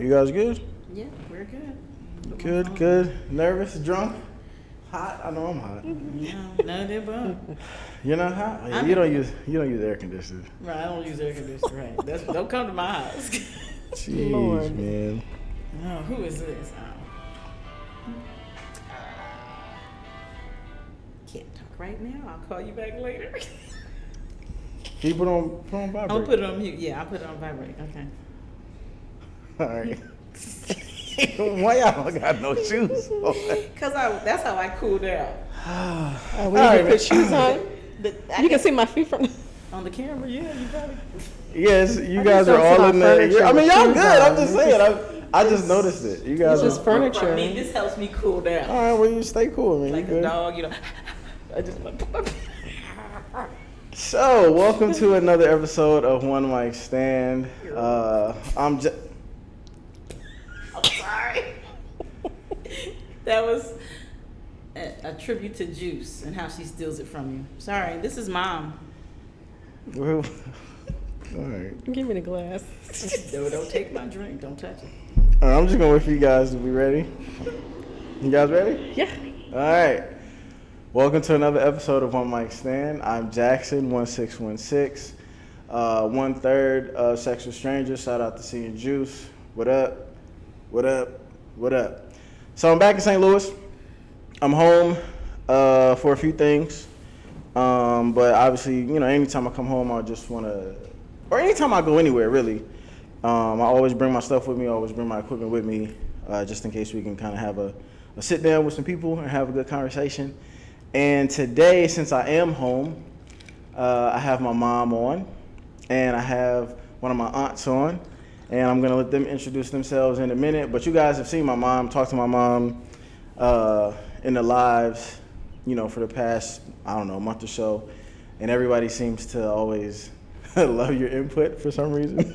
You guys good? Yeah, we're good. Good. Nervous, drunk, hot. I know I'm hot. No, none of the above. You're not hot? Yeah, you don't use air conditioners. Right, I don't use air conditioner. Right. Don't come to my house. Jeez, Lord. man. Oh, who is this? Can't talk right now. I'll call you back later. Can you put on vibrate? I'll put it on mute. Yeah, I'll put it on vibrate. Okay. All right. Why y'all got no shoes? Cause that's how I cooled down. We need to put shoes on. You can see my feet from On the camera, yeah, you got it. Yes, you I guys just are don't sit all on in there. furniture I mean, with y'all shoes good. on. I'm just saying. I just noticed it. You guys It's just are. furniture. For me, this helps me cool down. All right, well, you stay cool, man. Like You a good? dog, I just So, welcome to another episode of One Mic Stand. I'm sorry. That was a tribute to Juice and how she steals it from you. Sorry, this is Mom. All right. Give me the glass. No, don't take my drink. Don't touch it. All right, I'm just gonna wait for you guys to be ready. You guys ready? Yeah. All right. Welcome to another episode of One Mic Stand. I'm Jaxon, 1616, 1/3 of Sexual Strangers. Shout out to Seeing Juice. What up? What up? What up? So I'm back in St. Louis. I'm home for a few things. But obviously, anytime I come home, I just want to, or anytime I go anywhere, really, I always bring my stuff with me. I always bring my equipment with me, just in case we can kind of have a sit down with some people and have a good conversation. And today, since I am home, I have my mom on, and I have one of my aunts on, and I'm going to let them introduce themselves in a minute. But you guys have seen my mom, talked to my mom in the lives, for the past, month or so, and everybody seems to always love your input for some reason.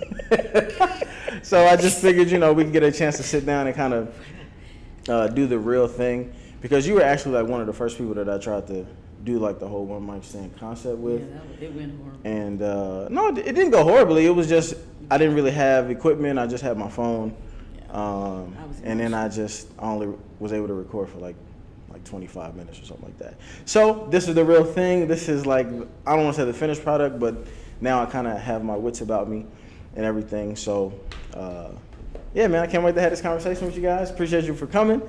So I just figured, we can get a chance to sit down and kind of do the real thing. Because you were actually like one of the first people that I tried to do like the whole One Mic Stand concept with. Yeah, it went horrible. And no, it didn't go horribly. It was just I didn't really have equipment. I just had my phone, and then I just only was able to record for like 25 minutes or something like that. So this is the real thing. This is like I don't want to say the finished product, but now I kind of have my wits about me and everything. So yeah, man, I can't wait to have this conversation with you guys. Appreciate you for coming.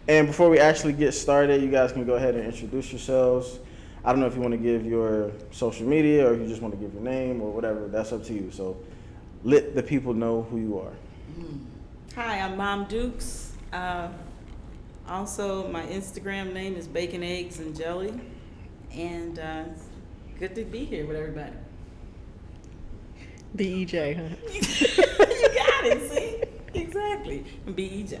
And before we actually get started, you guys can go ahead and introduce yourselves. I don't know if you want to give your social media or if you just want to give your name or whatever. That's up to you. So let the people know who you are. Hi, I'm Mom Dukes. Also, my Instagram name is Bacon, Eggs, and Jelly. And it's good to be here with everybody. BEJ, huh? You got it, see? Exactly. BEJ.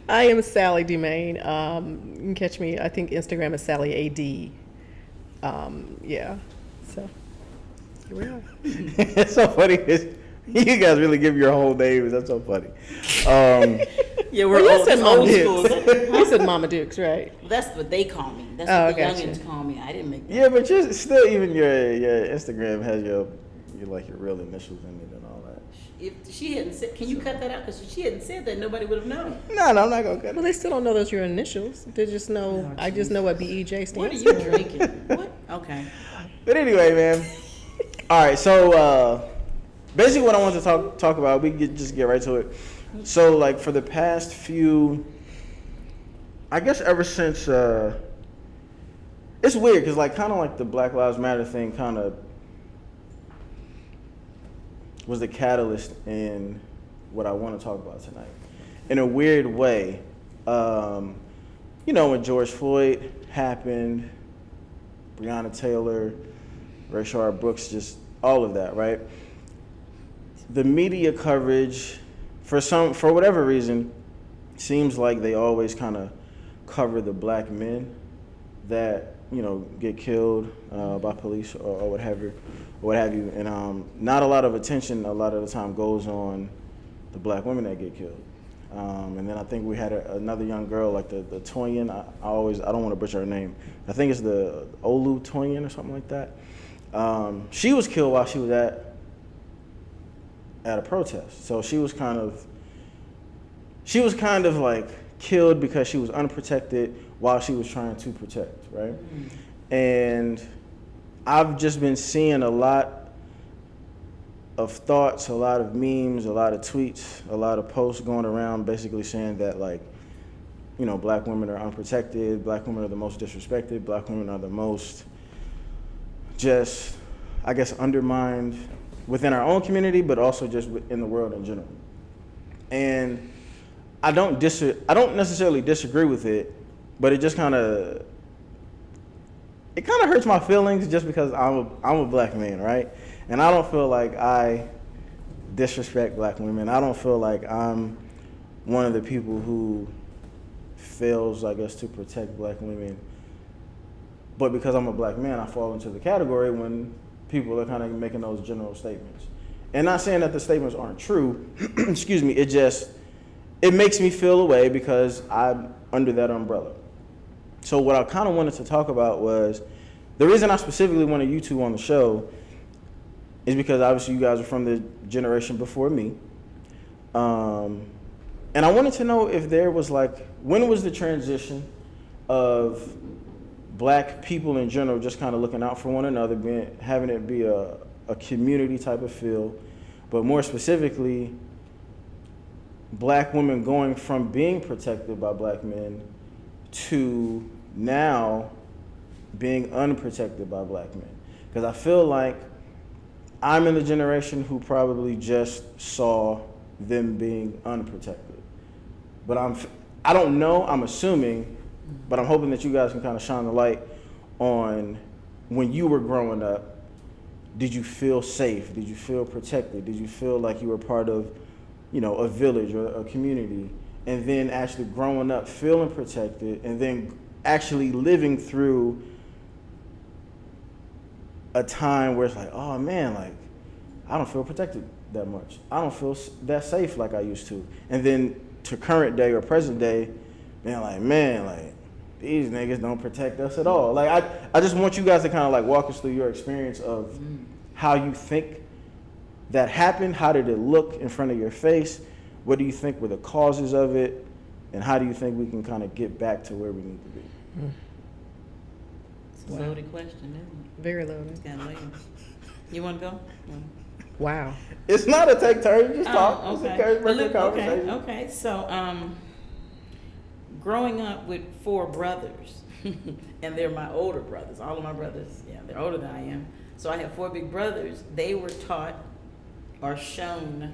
I am Sally Dumaine. You can catch me, I think Instagram is Sally AD. Yeah. So, here we are. It's so funny. You guys really give your whole names. That's so funny. Yeah, we're Well, old, you said old Mama school. Dukes. You said Mama Dukes, right? That's what they call me. That's what the gotcha. youngins call me. I didn't make that. Yeah, but you're still even your Instagram has your real initials in it and all that. If she hadn't said, can you cut that out? Because if she hadn't said that, nobody would have known. No, I'm not gonna cut it. Well, they still don't know those are your initials. They just know, Oh, I just know what BEJ stands for. What are you drinking? What? Okay. But anyway, man. All right, so basically what I want to talk about, we can just get right to it. So like for the past few, I guess ever since, it's weird because like kind of like the Black Lives Matter thing kind of was the catalyst in what I want to talk about tonight. In a weird way, when George Floyd happened, Breonna Taylor, Rayshard Brooks, just all of that, right? The media coverage, for whatever reason, seems like they always kind of cover the black men that get killed by police or what have you, and not a lot of attention a lot of the time goes on the black women that get killed. And then I think we had another young girl, like the Toyin. I don't want to butcher her name. I think it's the Olu Toyin or something like that. She was killed while she was at a protest. So she was kind of she was kind of like killed because she was unprotected while she was trying to protect, right? And I've just been seeing a lot of thoughts, a lot of memes, a lot of tweets, a lot of posts going around basically saying that, like, you know, black women are unprotected, black women are the most disrespected, black women are the most just, I guess, undermined within our own community, but also just in the world in general. And I don't necessarily disagree with it, but it just kind of hurts my feelings just because I'm a black man, right? And I don't feel like I disrespect black women. I don't feel like I'm one of the people who fails, I guess, to protect black women. But because I'm a black man, I fall into the category when people are kind of making those general statements. And not saying that the statements aren't true, excuse me, it makes me feel a way because I'm under that umbrella. So what I kind of wanted to talk about was, the reason I specifically wanted you two on the show is because obviously you guys are from the generation before me. And I wanted to know if there was like, when was the transition of black people in general just kind of looking out for one another, having it be a community type of feel, but more specifically, black women going from being protected by black men to now being unprotected by black men. Because I feel like I'm in the generation who probably just saw them being unprotected. But I don't know, I'm assuming, but I'm hoping that you guys can kind of shine the light on when you were growing up. Did you feel safe? Did you feel protected? Did you feel like you were part of, you know, a village or a community? And then actually growing up, feeling protected, and then actually living through a time where it's like, oh man, like, I don't feel protected that much. I don't feel that safe like I used to. And then to current day or present day, man, like, these niggas don't protect us at all. Like, I just want you guys to kind of like walk us through your experience of how you think that happened. How did it look in front of your face? What do you think were the causes of it? And how do you think we can kind of get back to where we need to be? It's a loaded question, isn't it? Very loaded. It's got layers. You want to go? Wow. It's not a take turn, just talk. Okay. It's a casual conversation. Okay. So, growing up with 4 brothers, and they're my older brothers. All of my brothers, yeah, they're older than I am. So I have 4 big brothers. They were taught or shown,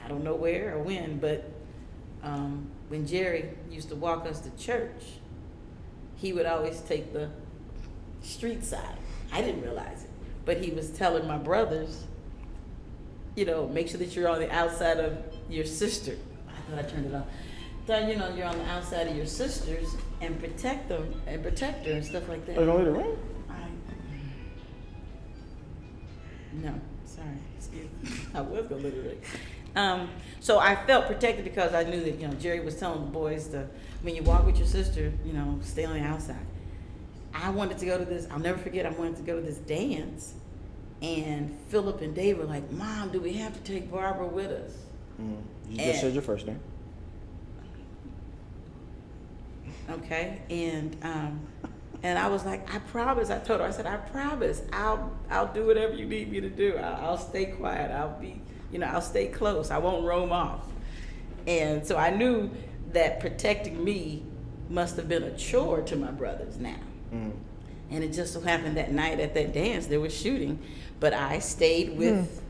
I don't know where or when, but when Jerry used to walk us to church, he would always take the street side. I didn't realize it, but he was telling my brothers, you know, make sure that you're on the outside of your sister. I thought I turned it off. So, you know, you're on the outside of your sisters and protect them and protect her and stuff like that. Are you gonna let it ring? No, sorry, excuse me. I was gonna let it ring. So I felt protected because I knew that, you know, Jerry was telling the boys to, when you walk with your sister, you know, stay on the outside. I wanted to go to this, I'll never forget, I wanted to go to this dance, and Philip and Dave were like, Mom, do we have to take Barbara with us? You just said your first name. Okay, and I was like, I promise. I told her, I said, I promise. I'll do whatever you need me to do. I'll stay quiet. I'll stay close. I won't roam off. And so I knew that protecting me must have been a chore to my brothers now. And it just so happened that night at that dance there was shooting, but I stayed with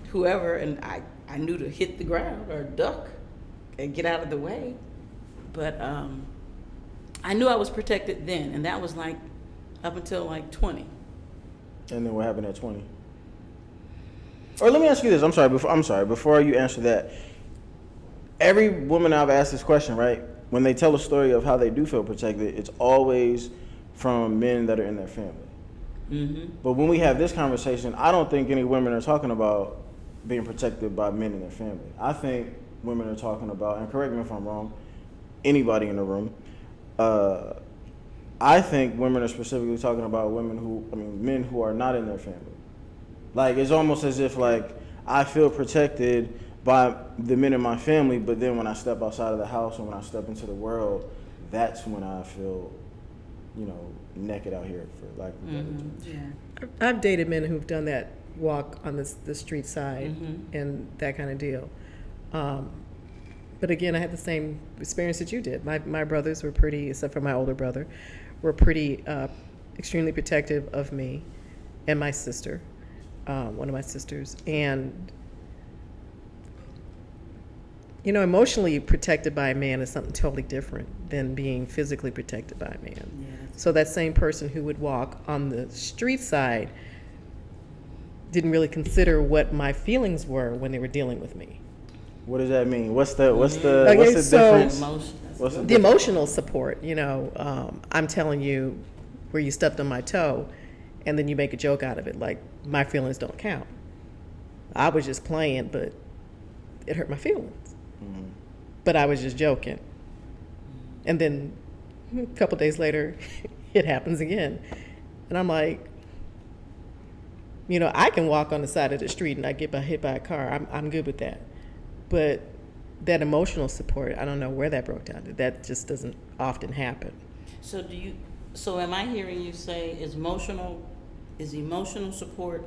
whoever, and I knew to hit the ground or duck and get out of the way. But I knew I was protected then, and that was like up until like 20. And then what happened at 20? Or let me ask you this. I'm sorry. Before you answer that, every woman I've asked this question, right? When they tell a story of how they do feel protected, it's always from men that are in their family. Mm-hmm. But when we have this conversation, I don't think any women are talking about being protected by men in their family. I think women are talking about, and correct me if I'm wrong, anybody in the room, I think women are specifically talking about men who are not in their family. Like, it's almost as if, like, I feel protected by the men in my family, but then when I step outside of the house and when I step into the world, that's when I feel, naked out here, for lack of a better term. Yeah. I've dated men who've done that walk on the street side and that kind of deal. But again, I had the same experience that you did. My brothers were pretty, except for my older brother, were pretty extremely protective of me and my sister, one of my sisters. And, emotionally protected by a man is something totally different than being physically protected by a man. Yeah, So that same person who would walk on the street side didn't really consider what my feelings were when they were dealing with me. What does that mean? What's the Okay, so- difference? Emotion. What's The emotional support, I'm telling you where you stepped on my toe, and then you make a joke out of it, like my feelings don't count. I was just playing, but it hurt my feelings. But I was just joking. And then a couple days later, it happens again. And I'm like, I can walk on the side of the street and I get hit by a car. I'm good with that. But that emotional support, I don't know where that broke down. That just doesn't often happen. So am I hearing you say is emotional support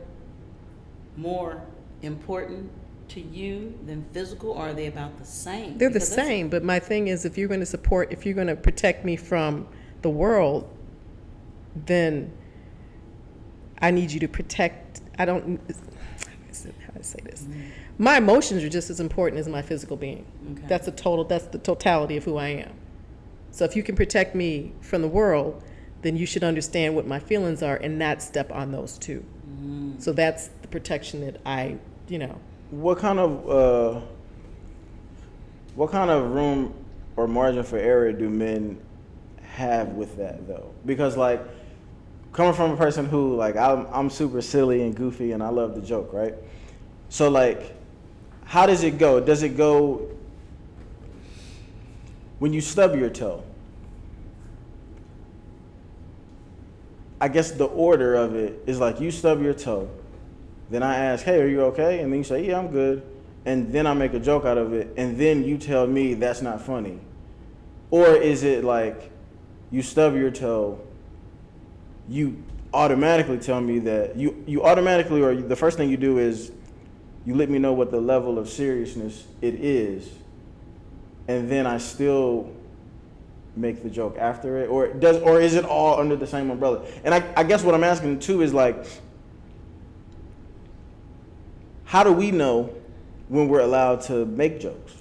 more important to you than physical, or are they about the same? They're the Because that's- same, but my thing is, if you're going to protect me from the world, then I need you to protect, how do I say this? My emotions are just as important as my physical being. Okay. That's the totality of who I am. So if you can protect me from the world, then you should understand what my feelings are and not step on those too. So that's the protection that I. What kind of room or margin for error do men have with that though? Because like coming from a person who like I'm super silly and goofy and I love the joke, right? So like, how does it go? Does it go when you stub your toe? I guess the order of it is like you stub your toe. Then I ask, hey, are you okay? And then you say, yeah, I'm good. And then I make a joke out of it. And then you tell me that's not funny. Or is it like you stub your toe, you automatically tell me that you automatically, or the first thing you do is you let me know what the level of seriousness it is. And then I still make the joke after it, or is it all under the same umbrella? And I guess what I'm asking too is like, how do we know when we're allowed to make jokes?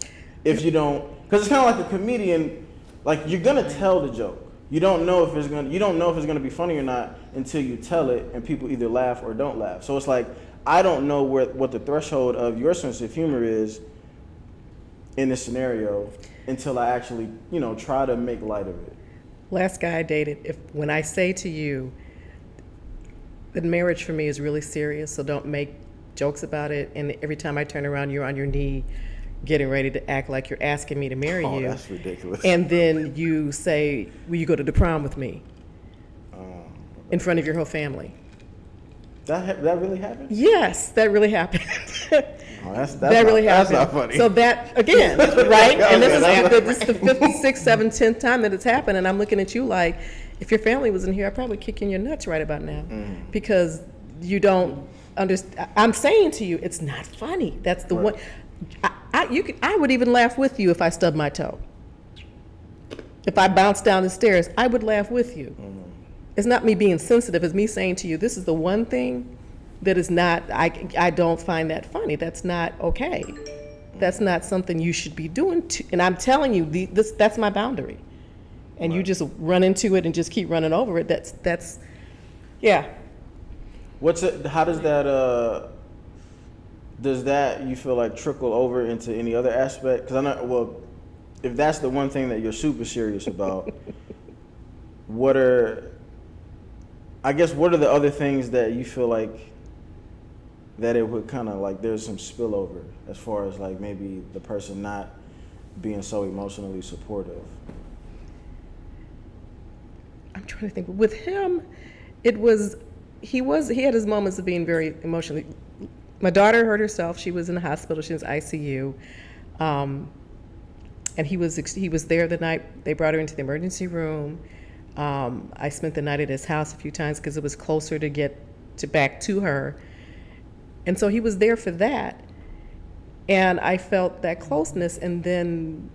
If you don't, because it's kind of like a comedian, like you're gonna tell the joke. You don't know if it's gonna be funny or not until you tell it, and people either laugh or don't laugh. So it's like I don't know what the threshold of your sense of humor is in this scenario until I actually, try to make light of it. Last guy I dated, when I say to you that marriage for me is really serious, so don't make jokes about it, and every time I turn around, you're on your knee getting ready to act like you're asking me to marry you. Oh, that's ridiculous. And then you say, will you go to the prom with me? In front of your whole family. That really happened? Yes, that really happened. Oh, that's That really happened. That's not funny. So that, again, right? And this Okay, is the 5th, 6th, 7th, 10th time that it's happened, and I'm looking at you like, if your family was in here, I'd probably kick you in your nuts right about now. Because you don't understand. I'm saying to you, it's not funny. That's the one. I would even laugh with you if I stubbed my toe. If I bounced down the stairs, I would laugh with you. It's not me being sensitive. It's me saying to you, this is the one thing that is not, I don't find that funny. That's not okay. That's not something you should be doing. And I'm telling you, that's my boundary. And you just run into it and just keep running over it. That's yeah. How does that you feel like trickle over into any other aspect? Because I know, well, if that's the one thing that you're super serious about, what are the other things that you feel like that it would kind of like there's some spillover as far as like maybe the person not being so emotionally supportive? I'm trying to think. With him, he had his moments of being very emotionally My daughter hurt herself. She was in the hospital. She was ICU. And he was there the night they brought her into the emergency room. I spent the night at his house a few times because it was closer to get back to her. And so he was there for that. And I felt that closeness. And then,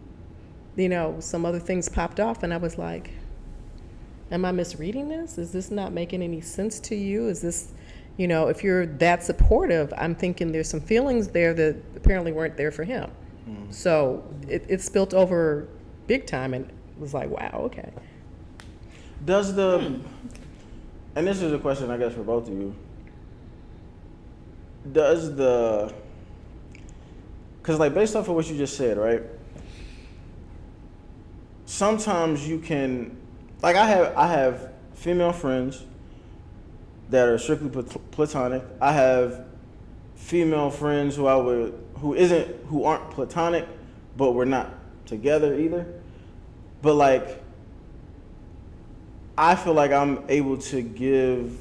some other things popped off. And I was like, am I misreading this? Is this not making any sense to you? Is this, if you're that supportive, I'm thinking there's some feelings there that apparently weren't there for him. Mm-hmm. So it spilt over big time, and it was like, wow, okay. Does and this is a question I guess for both of you, because like based off of what you just said, right? Sometimes you can, like I have female friends that are strictly platonic. I have female friends who aren't platonic, but we're not together either. But like, I feel like I'm able to give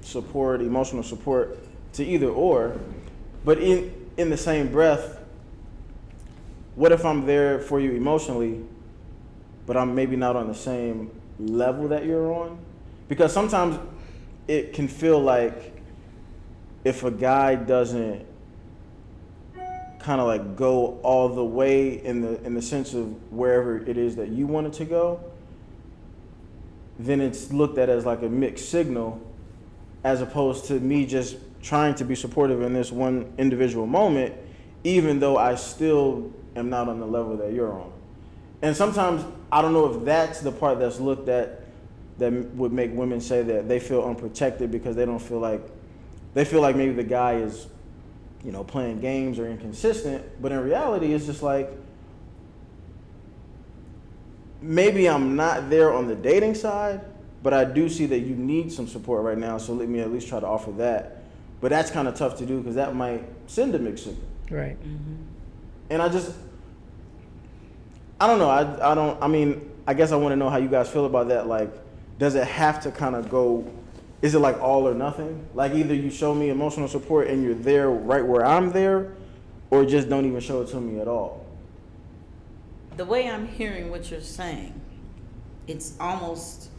support, emotional support to either or, but in the same breath, what if I'm there for you emotionally, but I'm maybe not on the same level that you're on? Because sometimes it can feel like if a guy doesn't kind of like go all the way in the sense of wherever it is that you want it to go, then it's looked at as like a mixed signal, as opposed to me just trying to be supportive in this one individual moment, even though I still am not on the level that you're on. And sometimes I don't know if that's the part that's looked at that would make women say that they feel unprotected because they feel like maybe the guy is, playing games or inconsistent. But in reality, it's just like, maybe I'm not there on the dating side, but I do see that you need some support right now, so let me at least try to offer that. But that's kind of tough to do because that might send a mixed signal. Right. Mm-hmm. And I don't know. I guess I want to know how you guys feel about that. Like, does it have to kind of go, is it like all or nothing? Like either you show me emotional support and you're there right where I'm there, or just don't even show it to me at all? The way I'm hearing what you're saying, it's almost,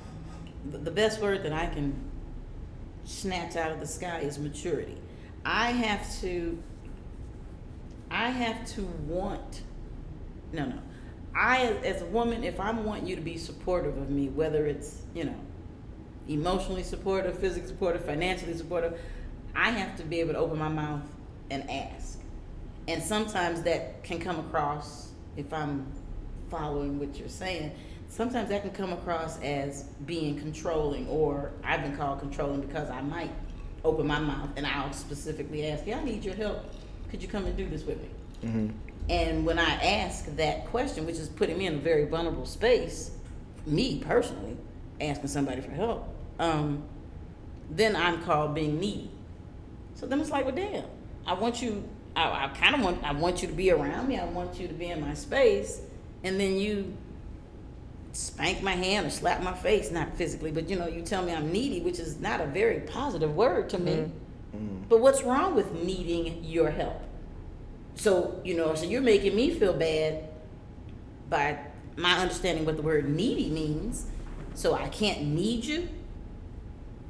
the best word that I can snatch out of the sky is maturity. I have to want, I, as a woman, if I want you to be supportive of me, whether it's, emotionally supportive, physically supportive, financially supportive, I have to be able to open my mouth and ask. And sometimes that can come across, if I'm following what you're saying, sometimes that can come across as being controlling, or I've been called controlling because I might open my mouth and I'll specifically ask, I need your help. Could you come and do this with me? Mm-hmm. And when I ask that question, which is putting me in a very vulnerable space, me personally, asking somebody for help, then I'm called being needy. So then it's like, well, damn, I want you to be around me. I want you to be in my space. And then you spank my hand or slap my face, not physically, but you tell me I'm needy, which is not a very positive word to me. Mm-hmm. But what's wrong with needing your help? So, so you're making me feel bad by my understanding what the word needy means. So I can't need you,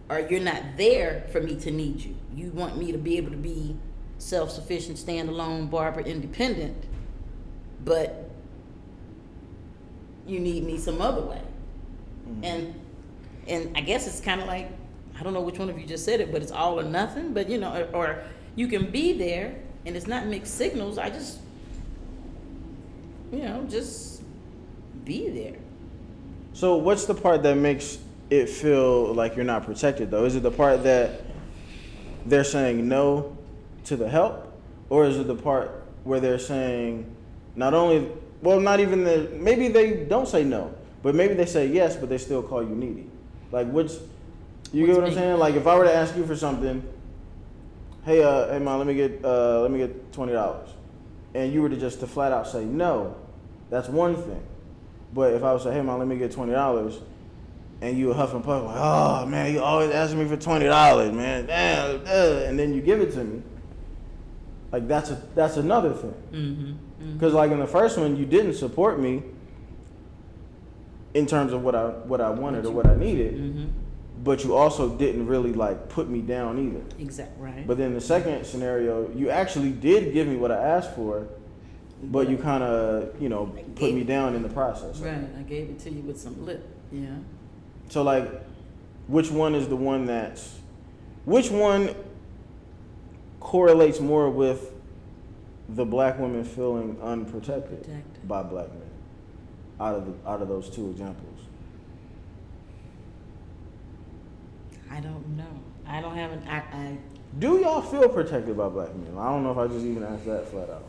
or you're not there for me to need you. You want me to be able to be self-sufficient, stand-alone, Barbara, independent, but you need me some other way. Mm-hmm. And I guess it's kind of like, I don't know which one of you just said it, but it's all or nothing. But or you can be there and it's not mixed signals. I just, just be there. So what's the part that makes it feel like you're not protected, though? Is it the part that they're saying no to the help? Or is it the part where they're saying not even maybe they don't say no, but maybe they say yes, but they still call you needy? Like, you get what I'm saying? Like, if I were to ask you for something, hey man, let me get $20, and you were to just to flat out say no, that's one thing. But if I would say, hey man, let me get $20, and you huff and puff like, oh man, you always asking me for $20, man, damn, and then you give it to me, like that's another thing. Because like in the first one, you didn't support me in terms of what I wanted or what I needed, but you also didn't really like put me down either. Exactly right. But then the second scenario, you actually did give me what I asked for, but you kind of put me down in the process. Right. I gave it to you with some lip. Yeah. So like, which one correlates more with the black woman feeling unprotected Protected. by black men out of those two examples? I don't know. I don't have an. I Do y'all feel protected by black men? I don't know if I just even asked that flat out.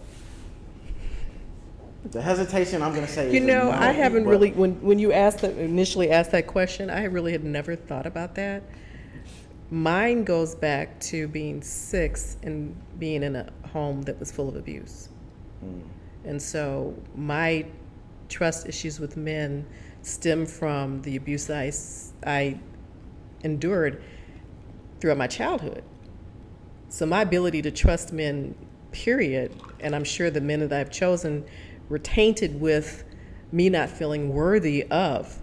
The hesitation, I'm gonna say, is no, I haven't really. When you initially asked that question, I really had never thought about that. Mine goes back to being 6 and being in a home that was full of abuse. And so my trust issues with men stem from the abuse that I endured throughout my childhood. So my ability to trust men, period, and I'm sure the men that I've chosen were tainted with me not feeling worthy of.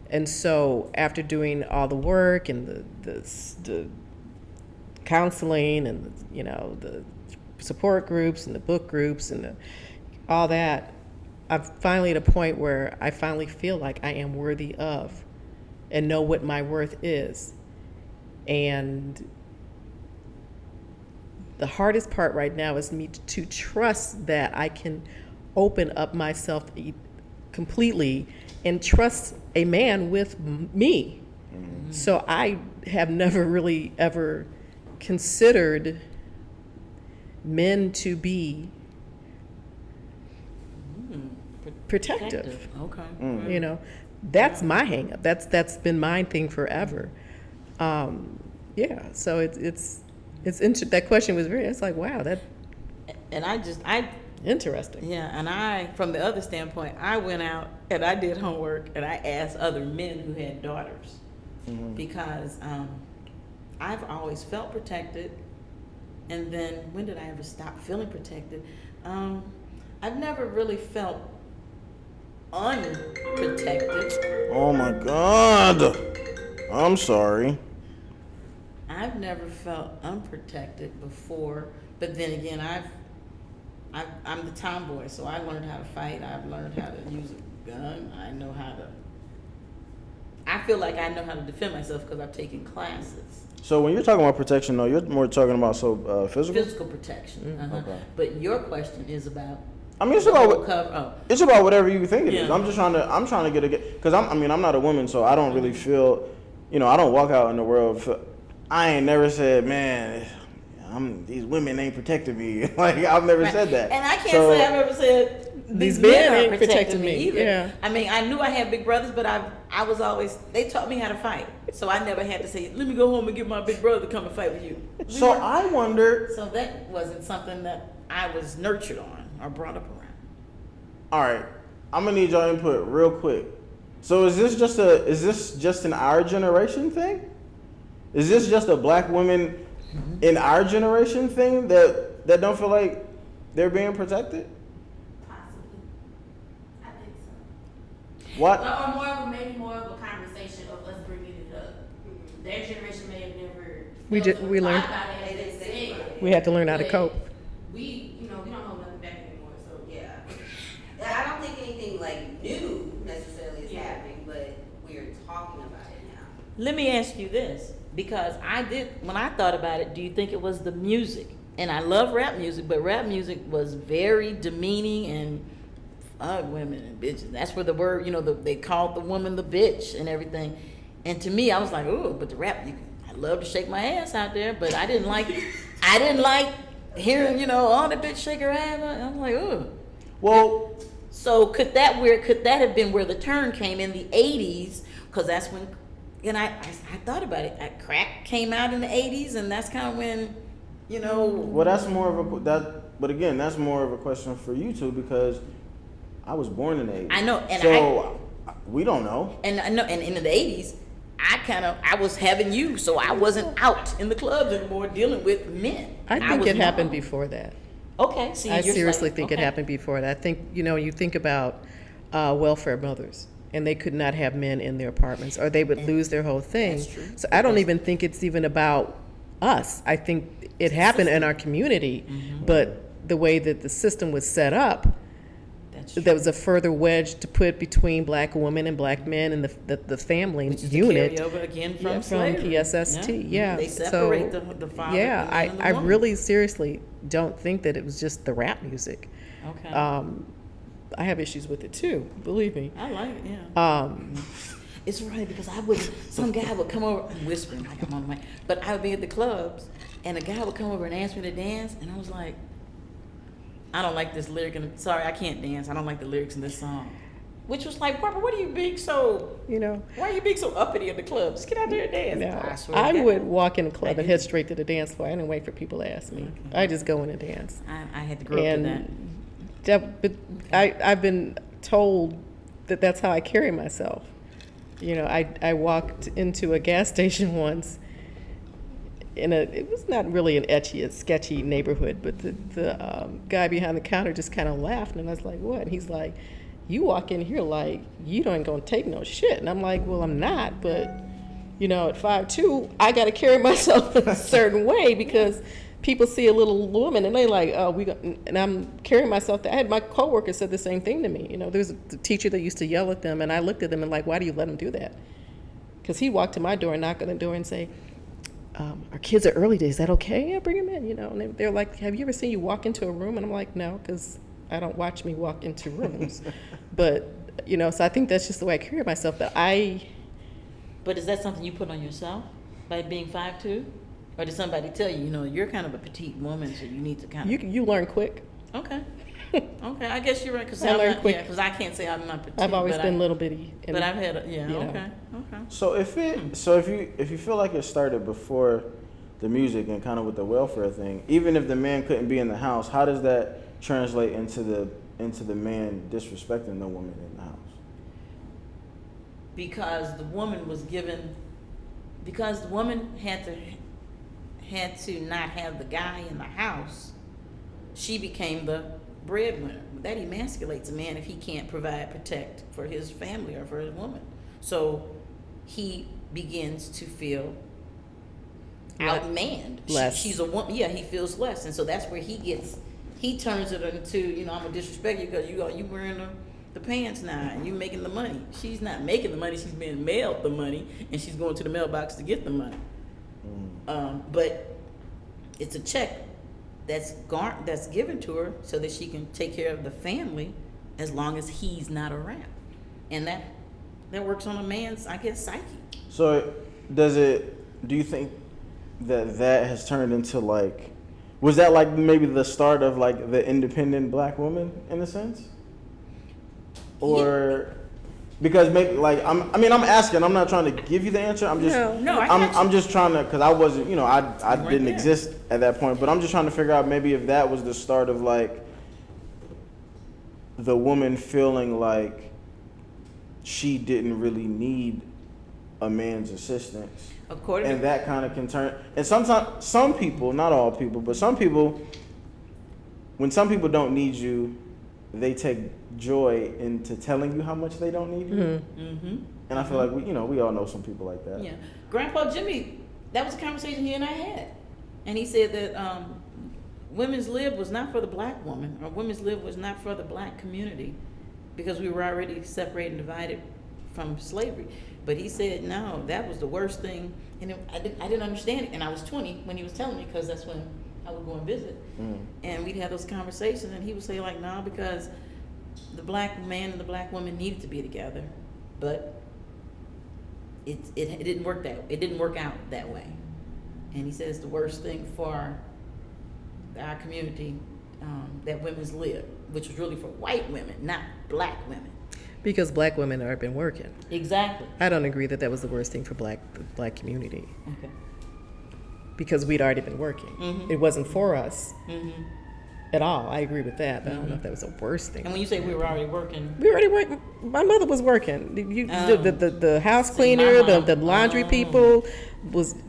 And so after doing all the work and the counseling and the support groups and the book groups and all that, I'm finally at a point where I finally feel like I am worthy of and know what my worth is. And the hardest part right now is me to trust that I can open up myself completely and trust a man with me. So I have never really ever considered men to be protective. Okay. That's my hang up. That's been my thing forever. Yeah. So it's that question was it's like, wow, that. And I interesting. Yeah, and I, from the other standpoint, I went out and I did homework and I asked other men who had daughters because I've always felt protected, and then when did I ever stop feeling protected? I've never really felt unprotected. Oh my God, I'm sorry. I've never felt unprotected before, but then again, I'm the tomboy, so I learned how to fight. I've learned how to use a gun. I feel like I know how to defend myself because I've taken classes. So when you're talking about protection, though, you're more talking about physical? Physical protection. Okay. But your question is about. I mean, it's about whatever you think it is. I'm trying to get because I'm not a woman, so I don't really feel, I don't walk out in the world. I ain't never said, man, these women ain't protecting me. Like, I've never said that. And I can't say I've ever said these men ain't protecting me either. Yeah. I mean, I knew I had big brothers, but I was always, they taught me how to fight. So I never had to say, let me go home and get my big brother to come and fight with you. I wonder. So that wasn't something that I was nurtured on or brought up around. All right. I'm going to need y'all input real quick. So is this just an our generation thing? Is this just a black women in our generation thing that don't feel like they're being protected? Possibly. I think so. What? Or maybe more of a conversation of us bringing it up. Their generation may have never. We learned. About it as they say. We had to learn how to cope. We don't hold nothing back anymore. So yeah, I don't think anything like new necessarily is happening, but we're talking about it now. Let me ask you this, because when I thought about it, do you think it was the music? And I love rap music, but rap music was very demeaning and women and bitches. That's where the word, they called the woman the bitch and everything. And to me, I was like, oh, but the rap, I love to shake my ass out there, but I didn't like hearing, all the bitch shake her ass. I'm like, oh. Well, so could that have been where the turn came in the 80s? Because that's when, and I thought about it. Crack came out in the 80s, and that's kind of when, Well, that's more of but again, that's more of a question for you two because I was born in the 80s. I know, and so we don't know. And I know, and in the 80s, I was having you, so I wasn't out in the clubs anymore dealing with men. I think was it happened mom. before that. Okay, see, I you're seriously like, think it okay. happened before that. I think, you think about welfare mothers, and they could not have men in their apartments, or they would lose their whole thing. That's true. So I don't even think it's even about us. I think it happened in our community, but the way that the system was set up, That's true. there was a further wedge to put between black women and black men and the family Which is the unit. carryover again from From slavery. PSST, yeah. They So, separate the father Yeah, the man and the I woman. really seriously don't think that it was just the rap music. Okay. I have issues with it too, believe me. I like it, yeah. Um, It's funny because some guy would come over, I'm whispering like I'm on the mic, but I would be at the clubs and a guy would come over and ask me to dance, and I was like, I don't like this lyric, and sorry, I can't dance. I don't like the lyrics in this song. Which was like, Barbara, what are you being so, why are you being so uppity in the club? Just get out there and dance. no, I swear to I God. would walk in the club and did. head straight to the dance floor. I didn't wait for people to ask me. I just go in and dance. I had to grow up to that. But I've been told that that's how I carry myself. I walked into a gas station once it was not really an a sketchy neighborhood, but the guy behind the counter just kind of laughed, and I was like, what? And he's like, you walk in here like you don't gonna take no shit. And I'm like, well, I'm not, but at 5'2", I gotta carry myself in a certain way because people see a little woman and they like, oh, and I'm carrying myself. I had my coworker said the same thing to me. There's a teacher that used to yell at them, and I looked at them and like, why do you let him do that? Because he walked to my door and knocked on the door and say, our kids are early days. Is that okay? Yeah, bring them in. And they're like, have you ever seen you walk into a room? And I'm like, no, because I don't watch me walk into rooms. But so I think that's just the way I carry myself. But is that something you put on yourself by being 5'2"? Or did somebody tell you, you're kind of a petite woman, so you need to kind of... You learn quick. Okay. Okay, I guess you're right, because I learn quick. because I can't say I'm not petite. I've always been little bitty. But I've had, okay, okay. So if you feel like it started before the music and kind of with the welfare thing, even if the man couldn't be in the house, how does that translate into the man disrespecting the woman in the house? Because the woman had to not have the guy in the house, she became the breadwinner. That emasculates a man if he can't protect for his family or for his woman. So he begins to feel outmanned. Less. She's a woman. Yeah, he feels less, and so that's where he turns it into, I'm gonna disrespect you because you wearing the pants now and you making the money. She's not making the money. She's being mailed the money, and she's going to the mailbox to get the money. But it's a check that's given to her so that she can take care of the family as long as he's not around, and that works on a man's, I guess, psyche. So do you think that has turned into like, was that like maybe the start of like the independent black woman in a sense? Or because maybe like I'm asking, I'm not trying to give you the answer. I'm just No, I got you. I'm just trying to, because I wasn't, I Right didn't there. exist at that point, but I'm just trying to figure out maybe if that was the start of like the woman feeling like she didn't really need a man's assistance. According And that kind of can turn, and sometimes some people, not all people, but some people, when some people don't need you, they take joy into telling you how much they don't need you. Mm-hmm. And I feel like we all know some people like that. Yeah, Grandpa Jimmy, that was a conversation he and I had, and he said that women's lib was not for the black woman, or women's lib was not for the black community, because we were already separated and divided from slavery. But he said no, that was the worst thing, and I didn't understand it, and I was 20 when he was telling me, because that's when I would go and visit, and we'd have those conversations, and he would say like, no, because the black man and the black woman needed to be together, but it didn't work out that way. And he says the worst thing for our community, that women's lib, which was really for white women, not black women. Because black women have been working. Exactly. I don't agree that was the worst thing for the black community. Okay. Because we'd already been working. Mm-hmm. It wasn't for us. Mm-hmm. at all. I agree with that, but I don't know if that was the worst thing. And when you say we were already working, We already worked. My mother was working. The house See, cleaner, my mom- the laundry people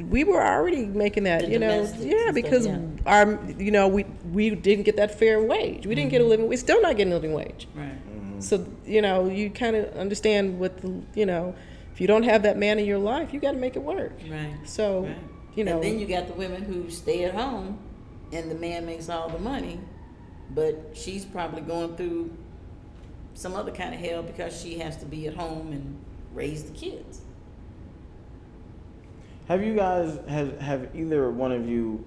we were already making that, The you know, domestics yeah, and because stuff, our, you know, we didn't get that fair wage. We didn't get a living. We're still not getting a living wage. right? So, you know, you kind of understand what the, you know, if you don't have that man in your life, you got to make it work. Right. So, Right. you know, And then you got the women who stay at home, and the man makes all the money, but she's probably going through some other kind of hell because she has to be at home and raise the kids. Have you guys have either one of you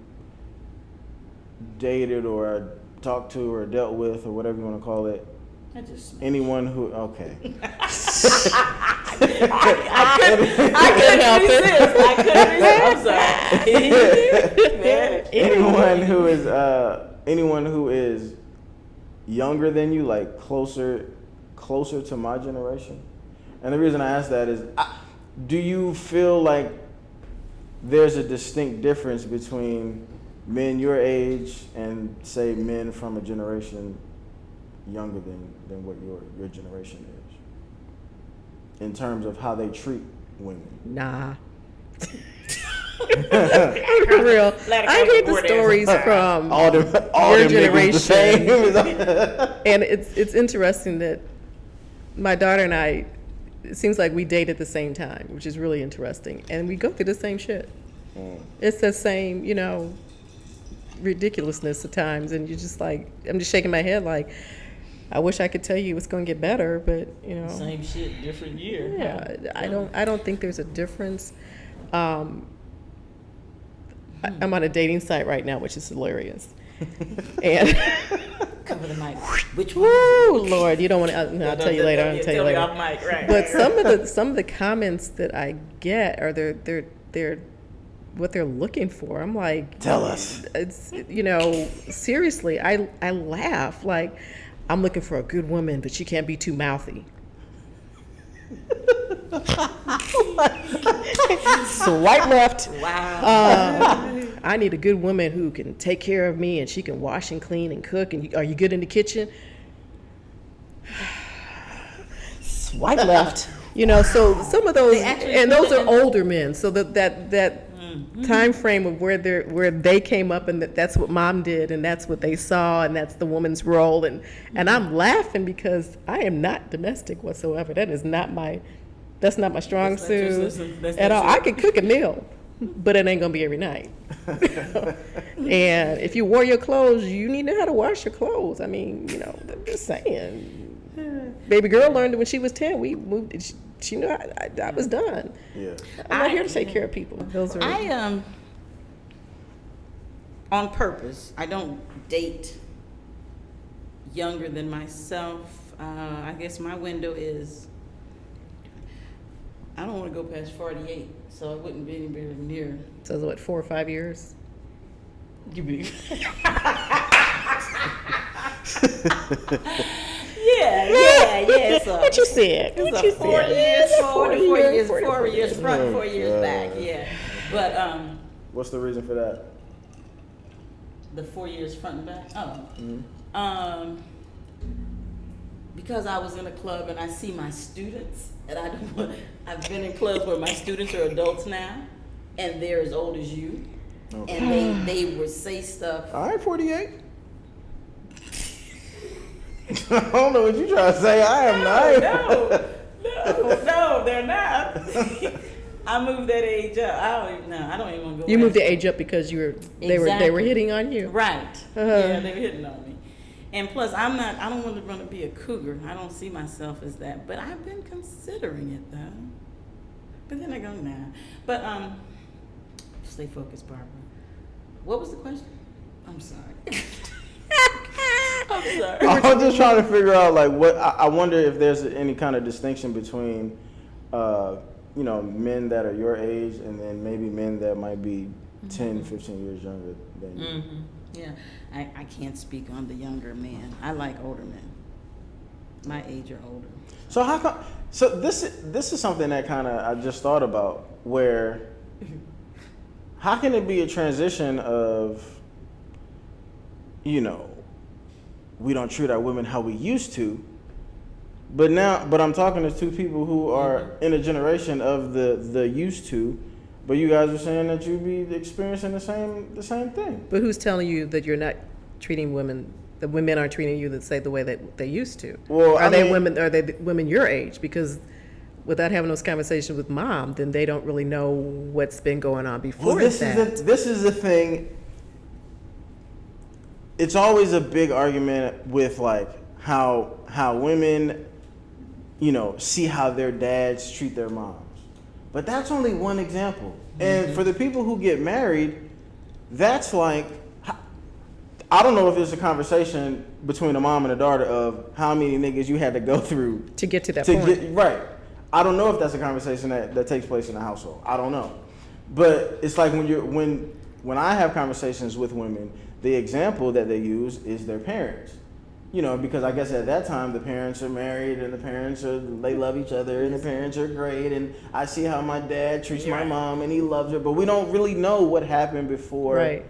dated or talked to or dealt with or whatever you want to call it I just anyone who okay I couldn't help it. I couldn't resist. I'm sorry. anyone who is younger than you, like closer to my generation? And the reason I ask that is, do you feel like there's a distinct difference between men your age and say men from a generation younger than what your generation is, in terms of how they treat women? nah. For real. I hear the stories from all your them niggas generation. the same. And it's interesting that my daughter and I, it seems like we date at the same time, which is really interesting. And we go through the same shit. It's the same, you know, ridiculousness at times. And you're just like, I'm just shaking my head like, I wish I could tell you it's going to get better, but, you know. Same shit, different year. Yeah, I don't think there's a difference. I'm on a dating site right now, which is hilarious. And Cover the mic. Which one? woo, Lord, you don't want to. I'll tell you later. I'll tell you me later. off mic, right? But some of the comments that I get are they're what they're looking for. I'm like, Tell us. it's, you know, seriously, I laugh like, I'm looking for a good woman, but she can't be too mouthy. Swipe left. Wow. I need a good woman who can take care of me and she can wash and clean and cook. And are you good in the kitchen? Swipe left. You know, so some of those, and those are older men. So that time frame of where they came up, and that's what mom did, and that's what they saw, and that's the woman's role. And I'm laughing because I am not domestic whatsoever. That's not my strong That's not your- suit that's at not all. your- I can cook a meal, but it ain't gonna be every night. And if you wore your clothes, you need to know how to wash your clothes. I mean, you know, I'm just saying. Baby girl learned it when she was 10. We moved. She knew I was done. Yeah. I'm not here to take care of people. Those are. I on purpose, I don't date younger than myself. I guess my window is, I don't want to go past 48, so it wouldn't be anywhere near. So what, 4 or 5 years? Give me. Yeah. So What you said? it's What a you 4 said? years forward, 4 years, 40 4 years front, Oh, 4 years God. back. Yeah, but What's the reason for that? the 4 years front and back. Oh. Mm-hmm. Because I was in a club and I see my students, and I've been in clubs where my students are adults now, and they're as old as you, Okay. and they would say stuff. All right, 48. I don't know what you trying to say. I am not. No, they're not. I moved that age up. I don't even want to go. You back. moved the age up because they were Exactly. hitting on you. Right. Uh-huh. Yeah, they were hitting on me. And plus, I don't want to be a cougar. I don't see myself as that. But I've been considering it, though. But then I go, nah. But, stay focused, Barbara. What was the question? I'm sorry. I'm sorry. I'm just trying to figure out, like, what I wonder if there's any kind of distinction between, men that are your age and then maybe men that might be 10, 15 years younger than you. Mm-hmm. Yeah, I can't speak on the younger men. I like older men. My age or older. So how come? So this is something that kind of I just thought about. Where how can it be a transition of, we don't treat our women how we used to. But I'm talking to two people who are in a generation of the used to, but you guys are saying that you be experiencing the same thing. But who's telling you that you're not treating women, that women aren't treating you the way that they used to? Well, Are they women your age? Because without having those conversations with mom, then they don't really know what's been going on before this that. this is the thing. It's always a big argument with like how women, see how their dads treat their moms. But that's only one example. And for the people who get married, that's like, I don't know if it's a conversation between a mom and a daughter of how many niggas you had to go through to get to that point. Right. I don't know if that's a conversation that takes place in the household. I don't know. But it's like when I have conversations with women, the example that they use is their parents. Because I guess at that time the parents are married and they love each other and the parents are great, and I see how my dad treats my mom and he loves her, but we don't really know what happened before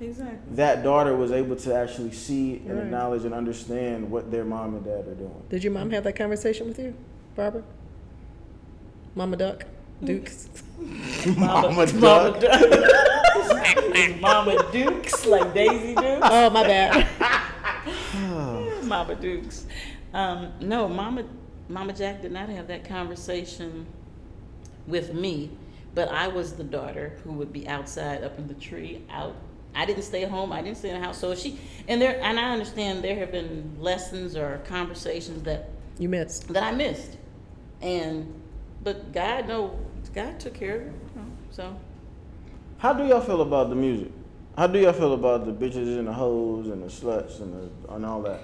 Exactly. that daughter was able to actually see and acknowledge and understand what their mom and dad are doing. Did your mom have that conversation with you, Barbara? Mama Duck? Dukes? Mama Duck. Mama Dukes, like Daisy Dukes. Oh, my bad. Mama Dukes. No, Mama Jack did not have that conversation with me, but I was the daughter who would be outside up in the tree. I didn't stay home. I didn't stay in the house. So and I understand there have been lessons or conversations that You missed. that I missed, but God took care of it. So. How do y'all feel about the music? How do y'all feel about the bitches and the hoes and the sluts and all that?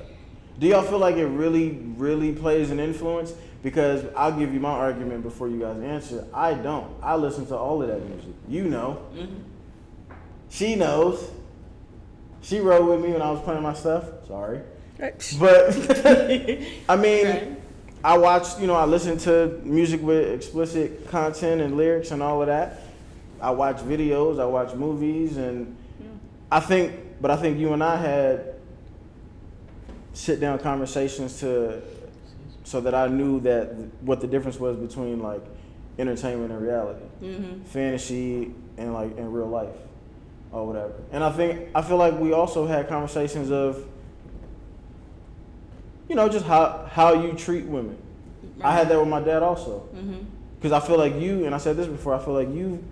Do y'all feel like it really, really plays an influence? Because I'll give you my argument before you guys answer. I don't. I listen to all of that music. Mm-hmm. She knows. She rode with me when I was playing my stuff. Sorry. Right. But, I mean, Right. I watched, I listen to music with explicit content and lyrics and all of that. I watch videos, I watch movies, and I think you and I had sit down conversations so that I knew that what the difference was between like entertainment and reality, fantasy and like in real life or whatever. And I feel like we also had conversations of, just how you treat women. I had that with my dad also, because I feel like you, and I said this before, I feel like you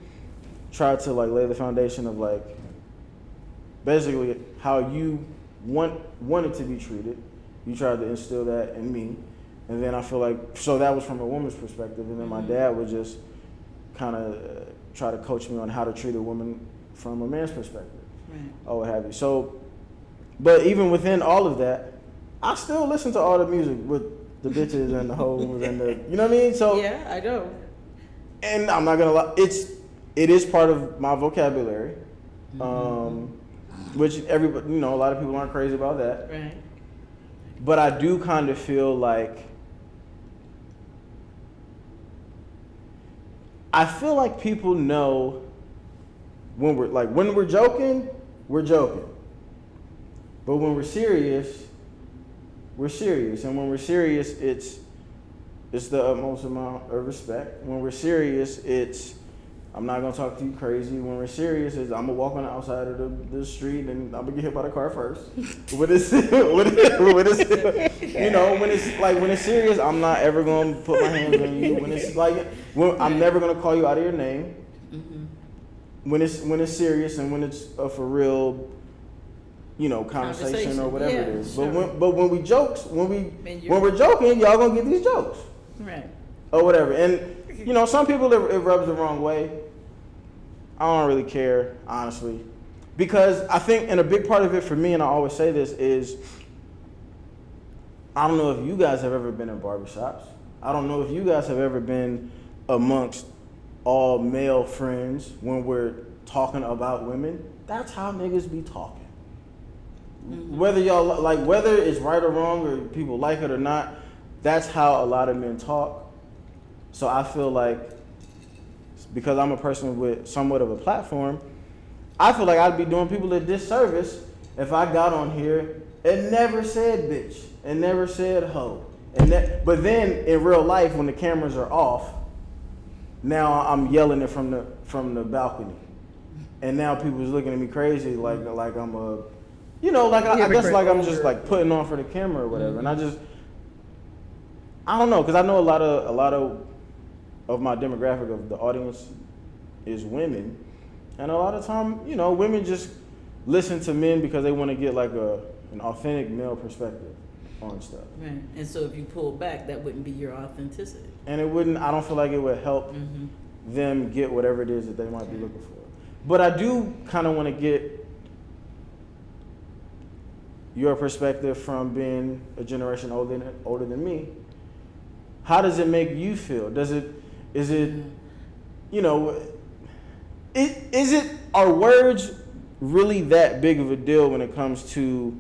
tried to like lay the foundation of like basically how you wanted to be treated. You tried to instill that in me, and then I feel like so that was from a woman's perspective, and then my dad would just kind of try to coach me on how to treat a woman from a man's perspective, or what have you. So, but even within all of that, I still listen to all the music with the bitches and the hoes and the, you know what I mean? So Yeah, I know. and I'm not gonna lie, it is part of my vocabulary, which everybody, a lot of people aren't crazy about that. Right. But I do kind of feel like people know when we're joking, we're joking. But when we're serious, we're serious. And when we're serious, it's the utmost amount of respect. When we're serious, it's I'm not gonna talk to you crazy. When we're serious, it's I'm gonna walk on the outside of the street and I'm gonna get hit by the car first. when it's when it's serious, I'm not ever gonna put my hands on you. When it's I'm never gonna call you out of your name. When it's serious and when it's for real, conversation or whatever it is. Sure. But when we're joking, y'all gonna get these jokes. Right. Or whatever. And some people it rubs the wrong way. I don't really care, honestly. Because I think, and a big part of it for me, and I always say this, is I don't know if you guys have ever been in barbershops. I don't know if you guys have ever been amongst all male friends when we're talking about women. That's how niggas be talking. Whether y'all whether it's right or wrong or people like it or not, that's how a lot of men talk. So I feel like because I'm a person with somewhat of a platform, I feel like I'd be doing people a disservice if I got on here and never said bitch and never said hoe, but then in real life when the cameras are off, now I'm yelling it from the balcony, and now people's looking at me crazy like I'm a, you know, like I guess like I'm just like putting on for the camera or whatever, and I don't know, because I know a lot of my demographic of the audience is women, and a lot of time, you know, women just listen to men because they want to get like an authentic male perspective on stuff. Right. And so if you pull back, that wouldn't be your authenticity. And it wouldn't, I don't feel like it would help them get whatever it is that they might be looking for. But I do kind of want to get your perspective from being a generation older than me. How does it make you feel? Is it, you know, are words really that big of a deal when it comes to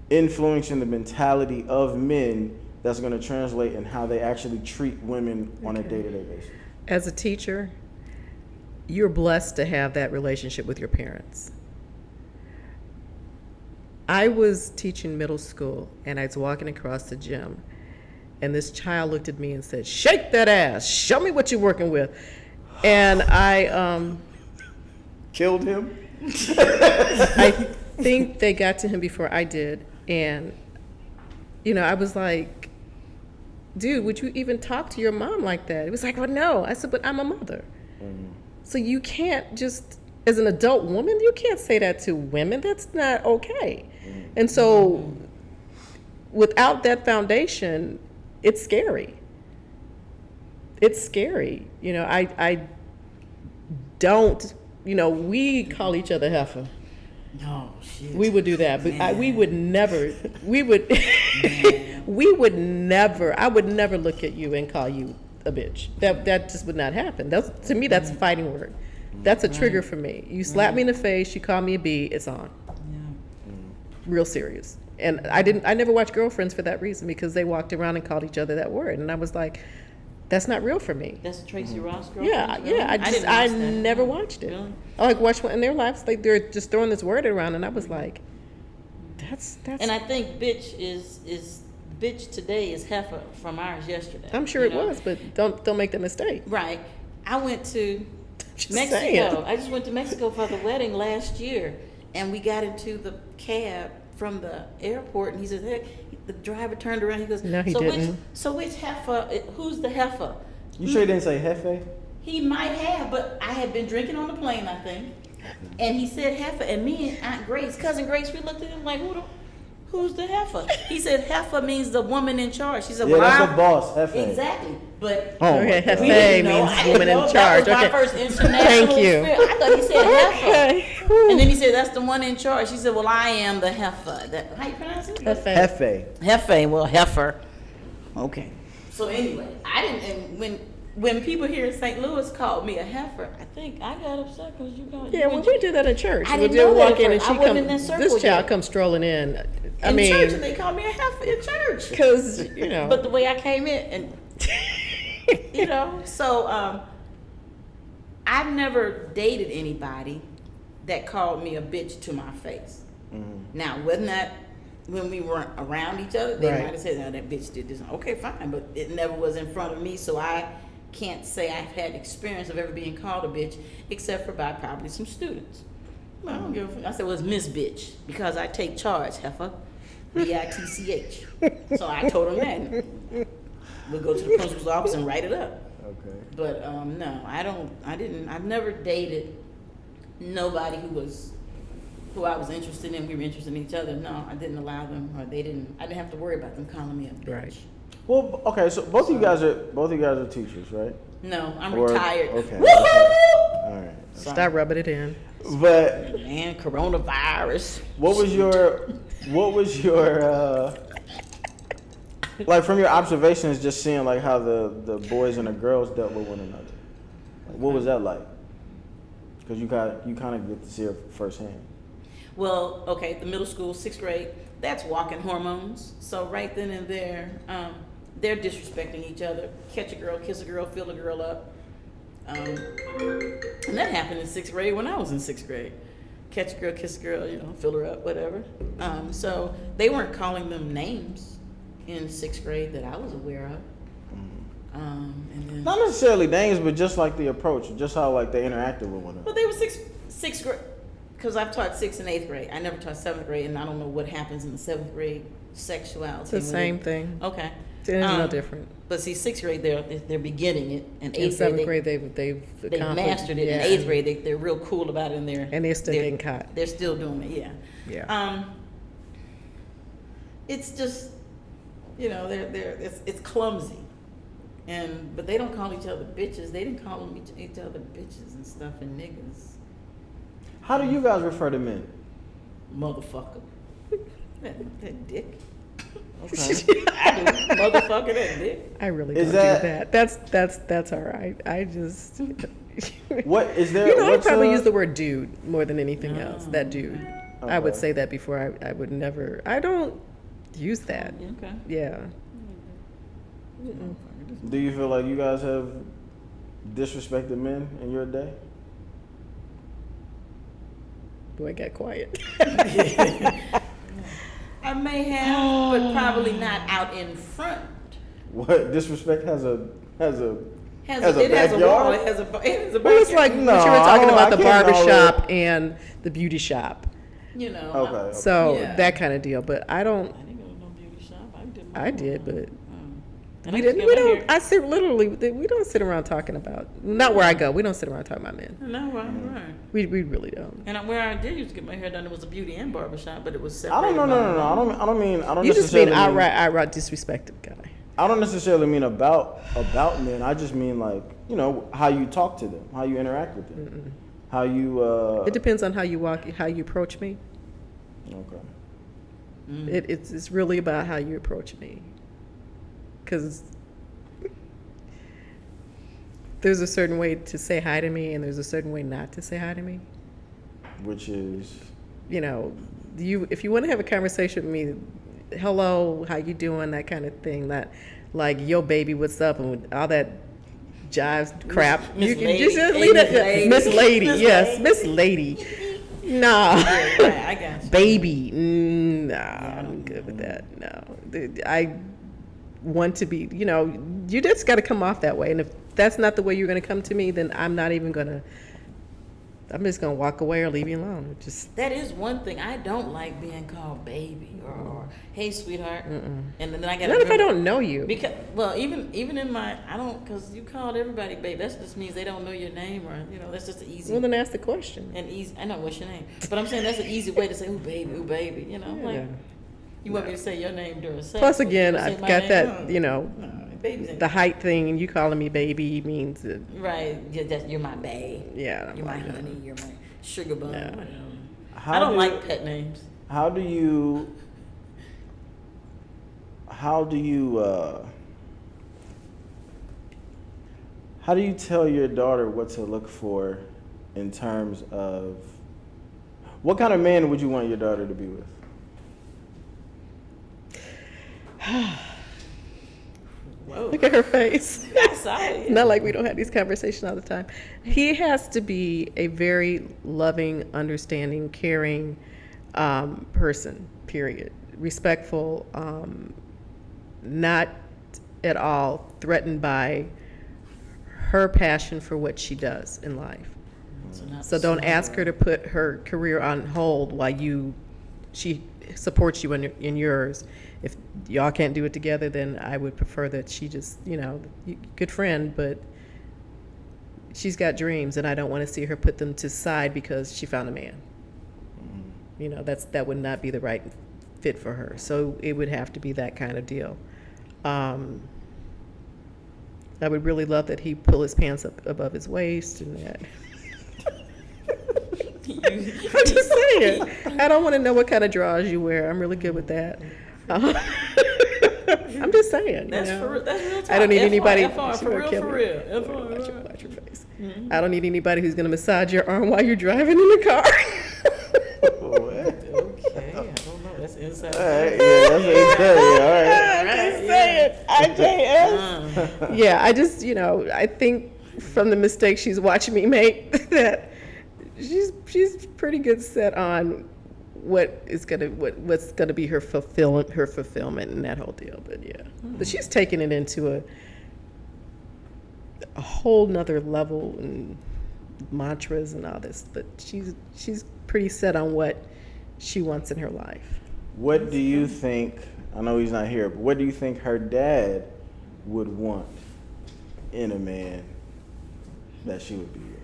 influencing the mentality of men that's going to translate in how they actually treat women on a day-to-day basis? As a teacher, you're blessed to have that relationship with your parents. I was teaching middle school, and I was walking across the gym, and this child looked at me and said, "Shake that ass, show me what you're working with." And I Killed him? I think they got to him before I did, and you know, I was like, "Dude, would you even talk to your mom like that?" It was like, "Well, no." I said, "But I'm a mother." So you can't just, as an adult woman, you can't say that to women. That's not okay. And so without that foundation, it's scary. It's scary. You know, I don't, you know, we call each other heifer. No, shit. We would do that, but we would never, I would never look at you and call you a bitch. That just would not happen. To me, that's a fighting word. That's a trigger for me. You slap me in the face, you call me a B, it's on. Yeah. Real serious. And I never watched Girlfriends for that reason, because they walked around and called each other that word. And I was like, that's not real for me. That's Tracy Ross girl. Yeah. I never watched it. Really? I like watched one in their lives, like they're just throwing this word around, and I was like, that's. And I think bitch is bitch today is heifer from ours yesterday. I'm sure it was, but don't make that mistake. Right. I went to Just Mexico. saying. I just went to Mexico for the wedding last year, and we got into the cab from the airport, and he said, "Hey," the driver turned around. He goes, No, he "So didn't. which heifer? Who's the heifer?" You sure he didn't say Hefe? He might have, but I had been drinking on the plane, I think. And he said heifer, and me and Aunt Grace, cousin Grace, we looked at him like, who's the heifer? He said heifer means the woman in charge. She said, Yeah, well, that's the boss, Hefe. Exactly, but Oh, Okay, my God. Hefe we didn't know. means I didn't woman know. in That charge. was my Okay. first international Thank you. experience. I thought he said heifer. Okay. And then he said, that's the one in charge. She said, well, I am the heifer. How you pronounce it? Hefe. Heifer, well, heifer. Okay. So anyway, I didn't, and when people here in St. Louis called me a heifer, I think I got upset because you got. Yeah, well, we do that in church. I We didn't do know that walk at in and first. she I wasn't come. in that circle This child yet. comes strolling in. I in mean, church, and they called me a heifer in church. because you know. But the way I came in, and you know, so I've never dated anybody that called me a bitch to my face. Now, wasn't that when we weren't around each other? They Right. might have said, "No, that bitch did this." Okay, fine, but it never was in front of me, so I can't say I've had experience of ever being called a bitch, except for by probably some students. Well, I don't give a fuck. I said, "Well, it's Miss Bitch because I take charge, heifer, BITCH." So I told him that. We'll go to the principal's office and write it up. Okay. But no, I've never dated nobody who I was interested in. We were interested in each other. No, I didn't allow them, or I didn't have to worry about them calling me a bitch. Right. Well, okay, so both of you guys are teachers, right? No, I'm Or- retired. okay. Woohoo! All right. Stop rubbing it in. But Man, coronavirus. what was your like from your observations, just seeing like how the boys and the girls dealt with one another? Like, what was that like? Because you kind of get to see it firsthand. Well, okay, the middle school, 6th grade, that's walking hormones. So right then and there, they're disrespecting each other. Catch a girl, kiss a girl, fill a girl up. And that happened in 6th grade when I was in 6th grade. catch a girl, kiss a girl, fill her up, whatever. So they weren't calling them names in 6th grade that I was aware of. And then, Not necessarily names, but just like the approach, just how like they interacted with one another. but they were sixth grade, because I've taught 6th and 8th grade. I never taught 7th grade, and I don't know what happens in the 7th grade sexuality. It's the same thing. Okay. It's no different. But see, 6th grade they're beginning it, and In 8th seventh grade grade, they've they accomplished- mastered it. yeah. In 8th grade they're real cool about it, and they're still getting caught. They're still doing it. Yeah. Yeah. It's just, it's clumsy, but they don't call each other bitches. They didn't call them each other bitches and stuff and niggas, How do you guys refer to men? motherfucker, that dick. Okay. I do, motherfucker, that dick. I really Is don't that- do that. That's all right. I just. What is there? I what's probably a- use the word dude more than anything else. That dude. I would Okay. say that before. I would never. I don't use that. Okay. Yeah. Do you feel like you guys have disrespected men in your day? Boy, I got quiet. I may have, but probably not out in front. What disrespect has a Has As a it has a wall. backyard? It has a Well, it's like No, what you were I talking don't- about I the can't barber always- shop and the beauty shop. Okay. So Yeah. that kind of deal. But I don't. I didn't go to no beauty shop. I did. I did, but And we I used to didn't. get We my don't. hair- I sit literally. We don't sit around talking about. Not where I go. We don't sit around talking about men. No, right. We really don't. And where I did used to get my hair done, it was a beauty and barber shop, but it was separate. I don't know. No. I don't mean. I don't You just mean necessarily outright disrespected guy. I don't necessarily mean about men. I just mean like how you talk to them, how you interact with them, how you. It depends on how you walk, how you approach me. Okay. It's really about how you approach me, because there's a certain way to say hi to me, and there's a certain way not to say hi to me. Which is. If you want to have a conversation with me, hello, how you doing, that kind of thing, not like yo baby, what's up, and all that jive crap. Miss You can Lady. just Hey, leave Miss it, Lady. Miss Lady, Miss yes, Lady. Miss Lady. Nah. Yeah, right, I got you. Baby, nah, I'm good with that. No, I want to be. You just got to come off that way, and if that's not the way you're going to come to me, then I'm not even gonna. I'm just gonna walk away or leave you alone. Just That is one thing. I don't like being called baby or hey sweetheart. And then I got not if I don't know you. Because even in my because you called everybody baby. That just means they don't know your name or that's just an easy Well, then ask the question. and easy. I know what's your name, but I'm saying that's an easy way to say ooh baby. Like Yeah. you want me to say your name during sex. Plus, but you again, don't say I've my got name? that. No, baby's ain't The height thing, and you calling me baby means that, right. You're my babe. yeah. I'm You're my like, honey. You're my sugar bun. Yeah. Whatever. How I don't do- like pet names. How do you tell your daughter what to look for in terms of what kind of man would you want your daughter to be with? Whoa. Look at her face. Sorry. Not like we don't have these conversations all the time. He has to be a very loving, understanding, caring person, period. Respectful, not at all threatened by her passion for what she does in life. So don't ask her to put her career on hold while she supports you in yours. If y'all can't do it together, then I would prefer that she just, good friend, but she's got dreams, and I don't want to see her put them to side because she found a man. That would not be the right fit for her. So it would have to be that kind of deal. I would really love that he pull his pants up above his waist and that. I'm just saying. I don't want to know what kind of drawers you wear. I'm really good with that. I'm just saying. That's real talk. I don't need anybody. For She gonna real, kill for me. real. Watch your face. I don't need anybody who's going to massage your arm while you're driving in the car. Okay, I don't know. That's inside. All right, yeah, that's what he said. Yeah, all right. I'm just saying. IJS. Yeah, I just, I think from the mistakes she's watching me make that she's pretty good set on what's gonna be her fulfillment in that whole deal. But yeah, but she's taking it into a whole nother level and mantras and all this. But she's pretty set on what she wants in her life. What do you think? I know he's not here, but what do you think her dad would want in a man that she would be with?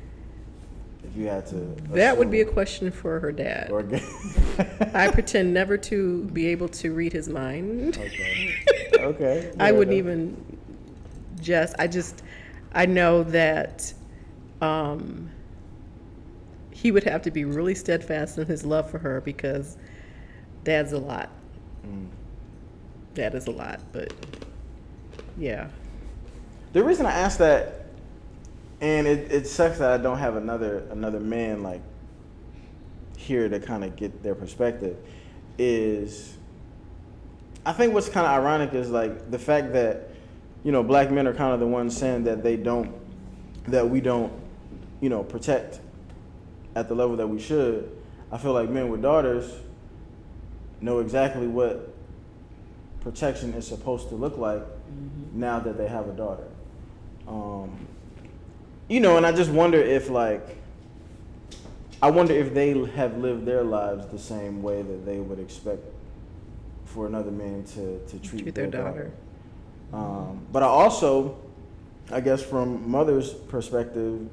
If you had to, That would be a question for her dad. Or I pretend never to be able to read his mind. Okay. Okay. I wouldn't Yeah. even I know that he would have to be really steadfast in his love for her because dad's a lot. That is a lot, but yeah. The reason I asked that, and it sucks that I don't have another man like here to kind of get their perspective, is I think what's kind of ironic is like the fact that, you know, black men are kind of the ones saying that we don't, you know, protect at the level that we should. I feel like men with daughters know exactly what protection is supposed to look like now that they have a daughter. You know, and I just wonder if if they have lived their lives the same way that they would expect for another man to treat their daughter. But I also, I guess from mother's perspective,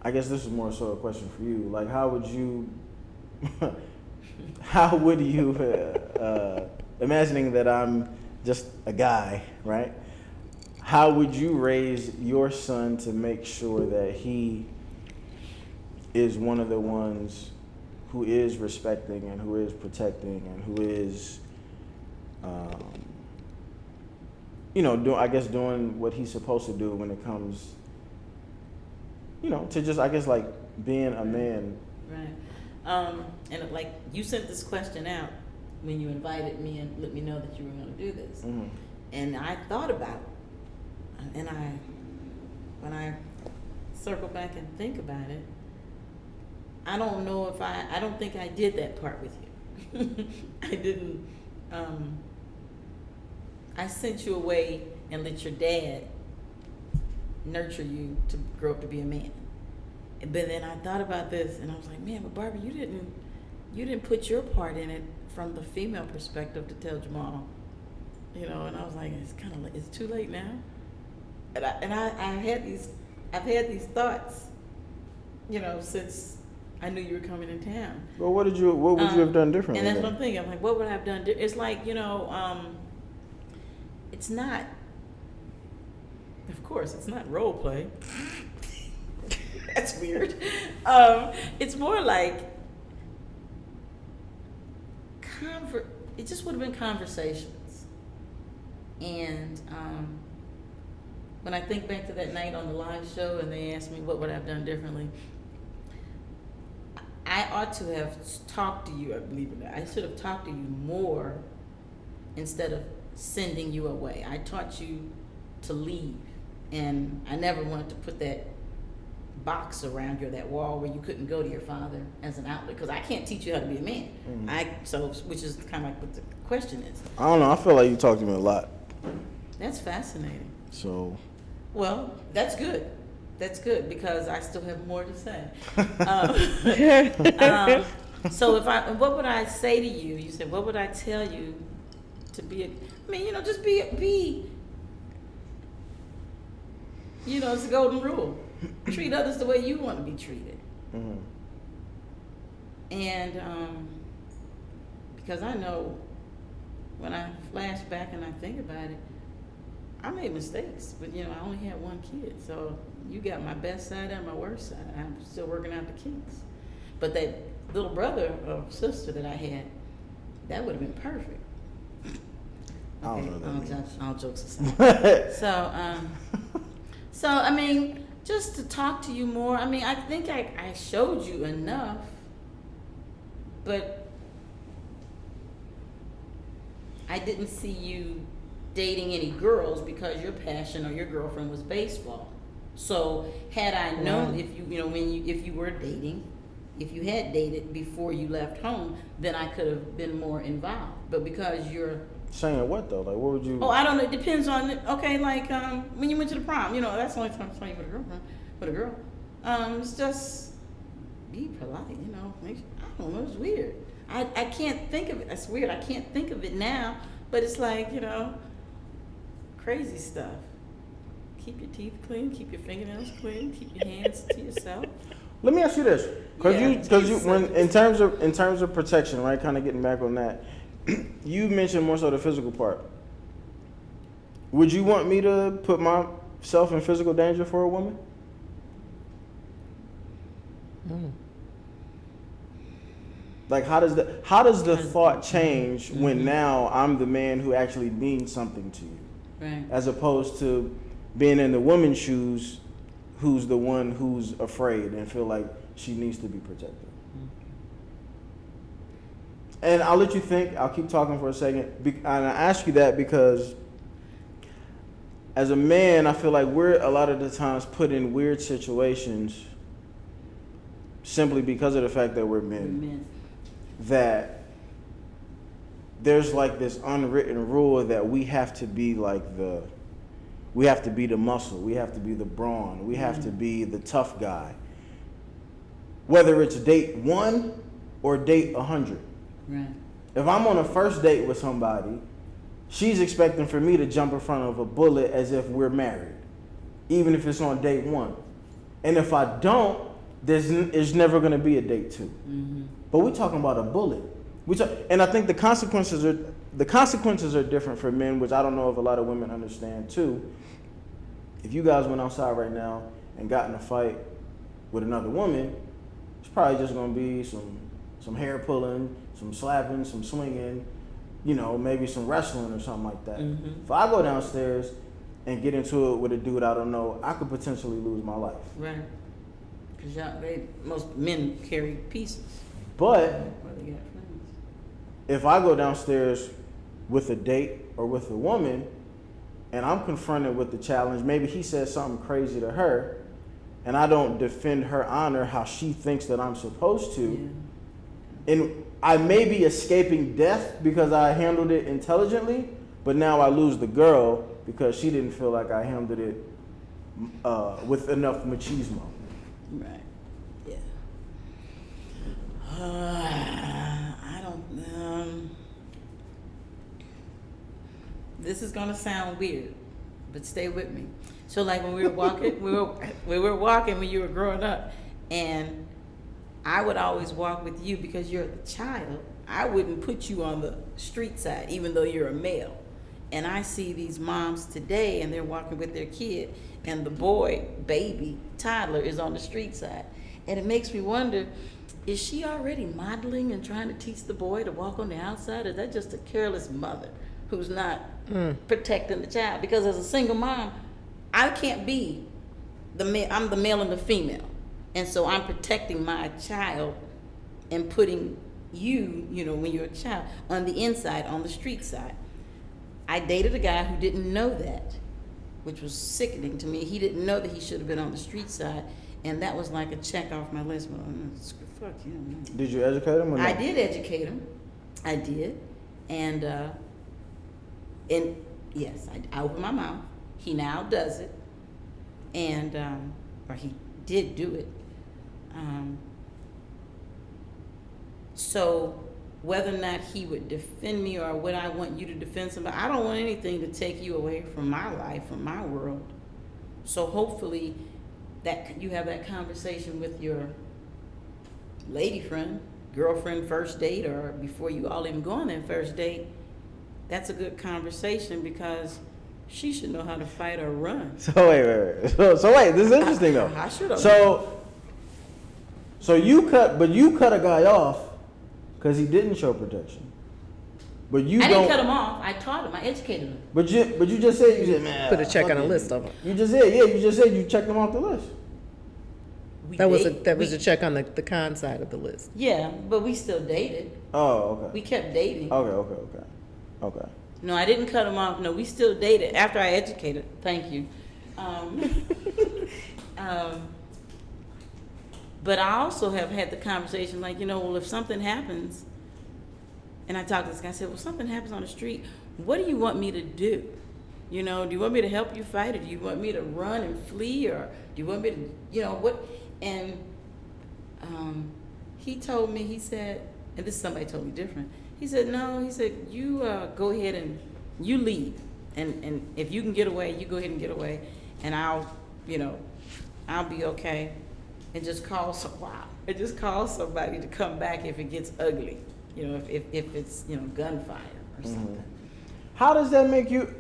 I guess this is more so a question for you. Like, how would you, imagining that I'm just a guy, right? How would you raise your son to make sure that he is one of the ones who is respecting and who is protecting and who is, you know, doing what he's supposed to do when it comes, you know, to just, I guess, like being a man. Right. And like you sent this question out when you invited me and let me know that you were going to do this. Mm-hmm. And I thought about it. And when I circle back and think about it, I don't know if I don't think I did that part with you. I didn't, I sent you away and let your dad nurture you to grow up to be a man. But then I thought about this and I was like, man, but Barbara, you didn't put your part in it from the female perspective to tell Jamal, you know. And I was like, it's too late now. And I've had these thoughts, you know, since I knew you were coming in town. Well, what would you have done differently? And that's what I'm thinking. I'm like, what would I have done? It's like, you know, it's not. Of course, it's not role play. That's weird. It's more like it just would have been conversations. And when I think back to that night on the live show and they asked me what would I have done differently, I ought to have talked to you, I believe in that. I should have talked to you more instead of sending you away. I taught you to leave, and I never wanted to put that box around you, or that wall where you couldn't go to your father as an outlet, because I can't teach you how to be a man. Which is kind of like what the question is. I don't know. I feel like you talk to me a lot. That's fascinating. So. Well, that's good. That's good because I still have more to say. So what would I say to you? You said, what would I tell you to be? Just be. You know, it's the golden rule. Treat others the way you want to be treated. Mm-hmm. And because I know when I flash back and I think about it, I made mistakes, but I only had one kid. So you got my best side and my worst side. I'm still working out the kinks. But that little brother or sister that I had, that would have been perfect. I don't know that. All jokes aside. So just to talk to you more. I think I showed you enough, but I didn't see you dating any girls because your passion or your girlfriend was baseball. So had I known, if if you were dating, if you had dated before you left home, then I could have been more involved. But because you're Saying what though? Like, what would you? Oh, I don't know. It depends on okay, like when you went to the prom, that's the only time I saw you with a girlfriend, with a girl. It's just be polite, I don't know. It's weird. I can't think of it. That's weird. I can't think of it now, but it's like crazy stuff. Keep your teeth clean. Keep your fingernails clean. Keep your hands to yourself. Let me ask you this, Yeah, because you when in terms of protection, right? Kind of getting back on that. You mentioned more so the physical part. Would you want me to put myself in physical danger for a woman? Like, how does the thought change when now I'm the man who actually means something to you, Right. as opposed to being in the woman's shoes, who's the one who's afraid and feel like she needs to be protected? And I'll let you think. I'll keep talking for a second. And I ask you that because as a man, I feel like we're a lot of the times put in weird situations simply because of the fact that we're men. Men. That there's like this unwritten rule that we have to be like we have to be the muscle, we have to be the brawn, we have to be the tough guy. Whether it's date 1 or date 100. Right. If I'm on a first date with somebody, she's expecting for me to jump in front of a bullet as if we're married, even if it's on date 1. And if I don't, there's never going to be a date 2. Mm-hmm. But we're talking about a bullet. And I think the consequences are different for men, which I don't know if a lot of women understand too. If you guys went outside right now and got in a fight with another woman, it's probably just going to be some hair pulling, some slapping, some swinging, maybe some wrestling or something like that. Mm-hmm. If I go downstairs and get into it with a dude I don't know, I could potentially lose my life. Right. Because most men carry pieces. But Or they got friends. if I go downstairs with a date or with a woman and I'm confronted with the challenge, maybe he says something crazy to her and I don't defend her honor how she thinks that I'm supposed to, and I may be escaping death because I handled it intelligently, but now I lose the girl because she didn't feel like I handled it with enough machismo. Right. Yeah. I don't. This is gonna sound weird, but stay with me. So, like when we were walking, we were walking when you were growing up, and I would always walk with you because you're the child. I wouldn't put you on the street side, even though you're a male. And I see these moms today, and they're walking with their kid, and the boy, baby, toddler, is on the street side. And it makes me wonder, is she already modeling and trying to teach the boy to walk on the outside? Or is that just a careless mother who's not protecting the child? Because as a single mom, I can't be I'm the male and the female. And so I'm protecting my child and putting you, when you're a child, on the inside, on the street side. I dated a guy who didn't know that, which was sickening to me. He didn't know that he should have been on the street side, and that was like a check off my list. Fuck you. Did you educate him or not? I did educate him. I did. And yes, I opened my mouth. He now does it. And, or he did do it. So whether or not he would defend me or would I want you to defend somebody, I don't want anything to take you away from my life, from my world. So hopefully that you have that conversation with your lady friend, girlfriend, first date, or before you all even go on that first date. That's a good conversation because she should know how to fight or run. So wait. So wait, this is interesting though. I should have. So you cut a guy off because he didn't show protection. But you I don't. didn't cut him off. I taught him. I educated him. But you just said man. Put a check fuck on a it. list of them. You just said you checked them off the list. That was a check on the con side of the list. Yeah, but we still dated. Oh, okay. We kept dating. Okay. No, I didn't cut him off. No, we still dated after I educated. Thank you. But I also have had the conversation like, well, if something happens, and I talked to this guy, I said, well, something happens on the street, what do you want me to do? Do you want me to help you fight, or do you want me to run and flee, or do you want me to, what? And he told me, he said, and this is somebody totally different. He said, no, he said, you go ahead and you leave. And if you can get away, you go ahead and get away. And I'll be okay. And just call somebody to come back if it gets ugly. If it's, gunfire or something. How does that make you?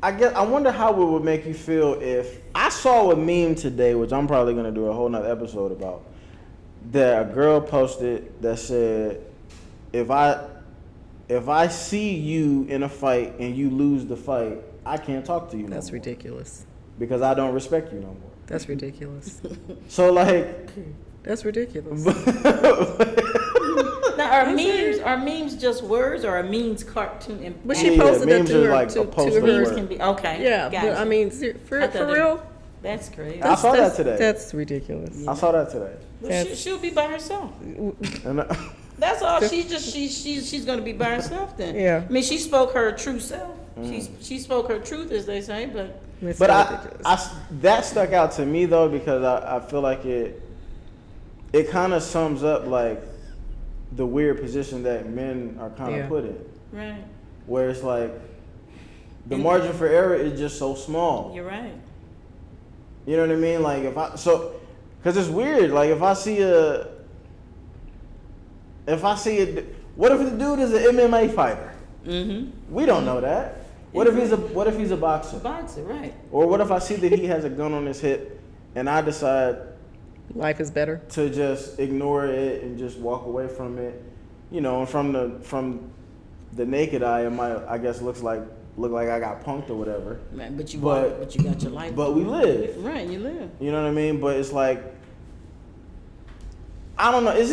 I wonder how it would make you feel if I saw a meme today, which I'm probably gonna do a whole nother episode about. That a girl posted that said, if I see you in a fight and you lose the fight, I can't talk to you no more. That's ridiculous. Because I don't respect you no more. That's ridiculous. So like, that's ridiculous. Now, are memes just words, or are memes cartoon? But she posted it memes to are her. like to a post her. of Memes word. can be okay. Yeah, gotcha. but I mean, for real, That's crazy. I saw that today. That's ridiculous. I saw that today. Well, she'll be by herself. And That's all. She's going to be by herself then. Yeah. I mean, she spoke her true self. She spoke her truth, as they say. But It's But so ridiculous. that stuck out to me though, because I feel like it kind of sums up like the weird position that men are kind of put in, right, where it's like the And- margin for error is just so small. you're right. You know what I mean? Like because it's weird. Like if I see what if the dude is an MMA fighter? Mm-hmm. We don't know that. What if he's a boxer? Boxer, right? Or what if I see that he has a gun on his hip, and I decide Life is better. to just ignore it and just walk away from it, and from the naked eye, it might, I guess, look like I got punked or whatever. Right, but you But- got your life. But we live. Right, you live. You know what I mean? But it's like, I don't know. It's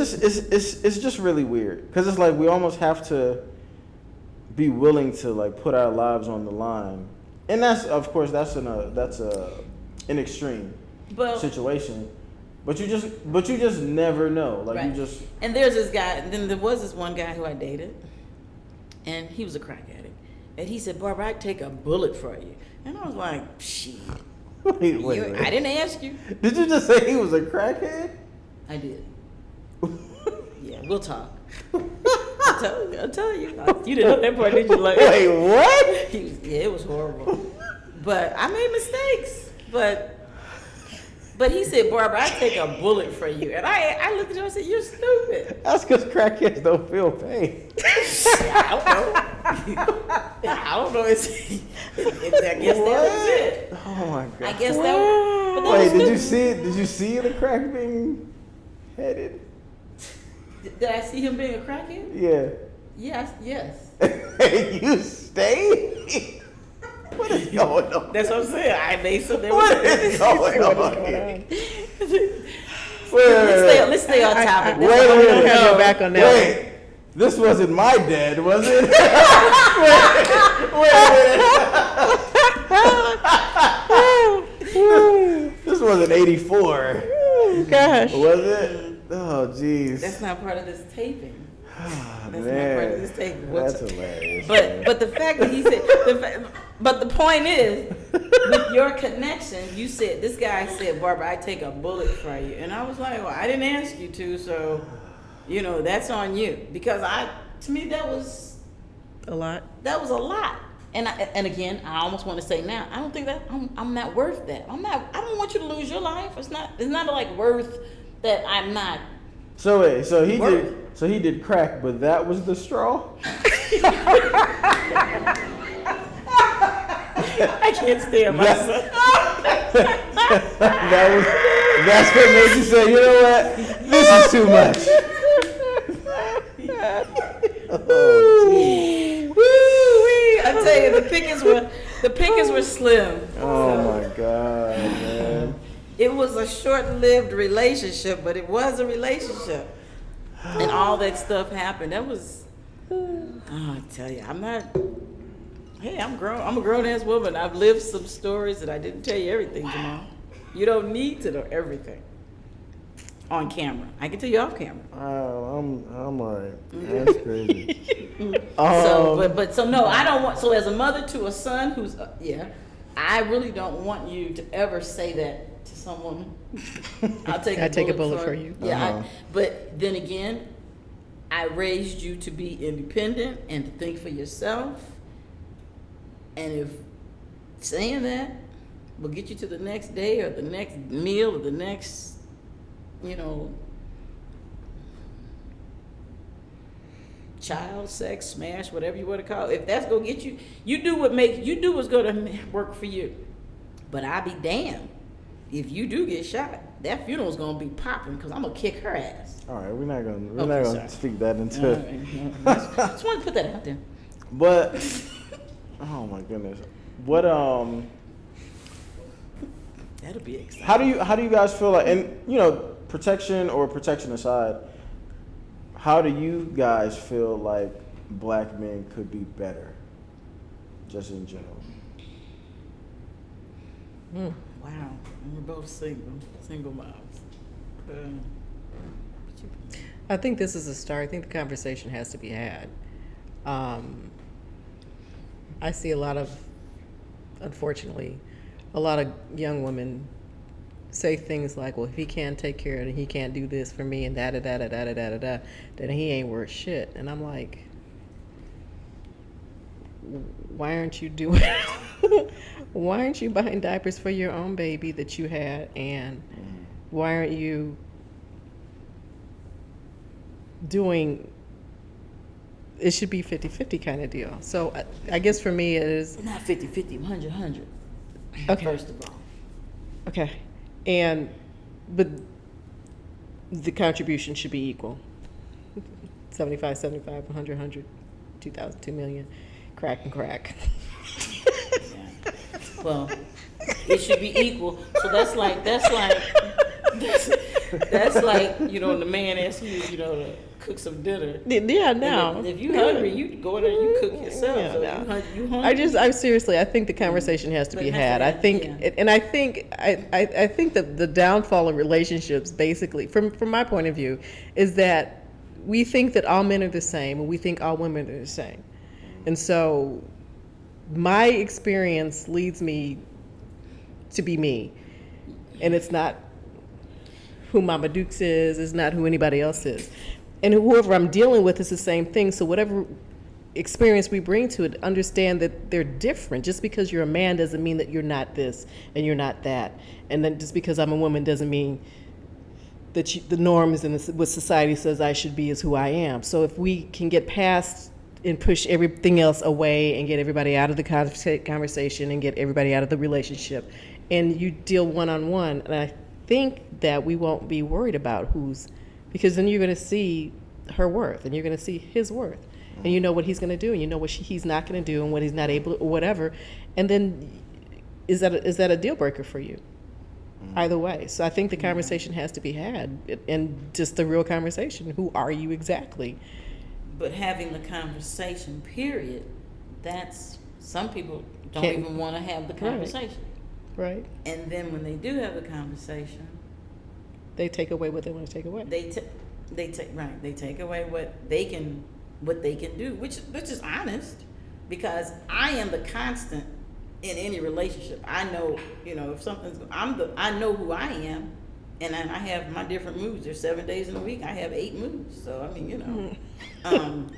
just really weird, because it's like we almost have to be willing to like put our lives on the line, and that's an extreme But situation. But you just never know. Like right. you just And there's this guy. And then there was this one guy who I dated, and he was a crack addict. And he said, "Barbara, I'd take a bullet for you." And I was like, "Shit, wait. I didn't ask you." Did you just say he was a crackhead? I did. Yeah, we'll talk. I'll tell you. You didn't know that part, did you? Like, Wait, what? It was horrible. But I made mistakes. But he said, "Barbara, I take a bullet for you." And I looked at him and said, "You're stupid." That's because crackheads don't feel pain. I don't know. I guess that was it. Oh my god. I guess that was. But that Wait, was did you stupid. see it? Did you see the crack being headed? Did I see him being a crackhead? Yeah. Yes. Hey, you stay? What is going on? That's what I'm saying. I made something. What is going on here? Let's stay on topic. Wait a I minute. don't have your back on that one. Wait. This wasn't my dad, was it? wait. This wasn't 84. Gosh. Was it? Oh, jeez. That's not part of this taping. That's not Man, part of this taping. that's hilarious. But the fact that he said, but the point is, with your connection, you said, this guy said, "Barbara, I take a bullet for you," and I was like, "Well, I didn't ask you to, so, that's on you." Because to me, that was A lot. That was a lot. And again, I almost want to say now, I don't think that I'm not worth that. I don't want you to lose your life. It's not like worth that I'm not. So wait, Work. he did crack, but that was the straw? I can't stand myself. That's what made you say, you know what? This is too much. Woo-wee. I tell you, the pickings were slim. Oh my God, man. It was a short-lived relationship, but it was a relationship, and all that stuff happened. That was. I tell you, I'm not. Hey, I'm grown. I'm a grown-ass woman. I've lived some stories, and I didn't tell you everything, Jamal. You don't need to know everything on camera. I can tell you off camera. I'm alright. That's crazy. So no, I don't want. So as a mother to a son who's I really don't want you to ever say that to someone. I'll take a bullet for you. Yeah, but then again, I raised you to be independent and to think for yourself. And if saying that will get you to the next day or the next meal or the next, child sex smash, whatever you want to call it, if that's gonna get you, you do what's gonna work for you. But I'll be damned if you do get shot. That funeral's gonna be popping because I'm gonna kick her ass. All right, we're not gonna speak that into. Right. Just want to put that out there. But oh my goodness, what That'll be exciting. How do you guys feel like, and protection aside, how do you guys feel like black men could be better, just in general? Wow, and we're both single moms. I think this is a start. I think the conversation has to be had. I see unfortunately, a lot of young women say things like, well, if he can't take care of it, he can't do this for me and then he ain't worth shit. And I'm like, why aren't you doing why aren't you buying diapers for your own baby that you had? And why aren't you doing, it should be 50-50 kind of deal. So I guess for me it is not 50-50, 100-100. Okay. First of all. Okay. But the contribution should be equal. 75, 100, 2,000, 2 million. Crack and crack. Yeah. Well, it should be equal. So that's like the man asks you, to cook some dinner. Yeah, now. If you hungry, you go in there and you cook yourself. Yeah, so no. you hungry. I seriously, I think the conversation has to be had. I think that the downfall of relationships, basically, from my point of view, is that we think that all men are the same and we think all women are the same. And so my experience leads me to be me. And it's not who Mama Dukes is, it's not who anybody else is. And whoever I'm dealing with is the same thing. So whatever experience we bring to it, understand that they're different. Just because you're a man doesn't mean that you're not this and you're not that. And then just because I'm a woman doesn't mean that the norms and what society says I should be is who I am. So if we can get past and push everything else away and get everybody out of the conversation and get everybody out of the relationship, and you deal one-on-one, and I think that we won't be worried about because then you're going to see her worth and you're going to see his worth, and you know what he's going to do and you know what he's not going to do and what he's not able to, or whatever. And then is that a deal breaker for you? Either way. So I think the conversation has to be had, and just the real conversation. Who are you exactly? But having the conversation, period, that's, some people don't even want to have the conversation. Right. And then when they do have the conversation, they take away what they want to take away. They take away what they can do, which is honest, because I am the constant in any relationship. I know, if something's, I know who I am, and I have my different moods. There's 7 days in a week. I have 8 moods. So I mean, and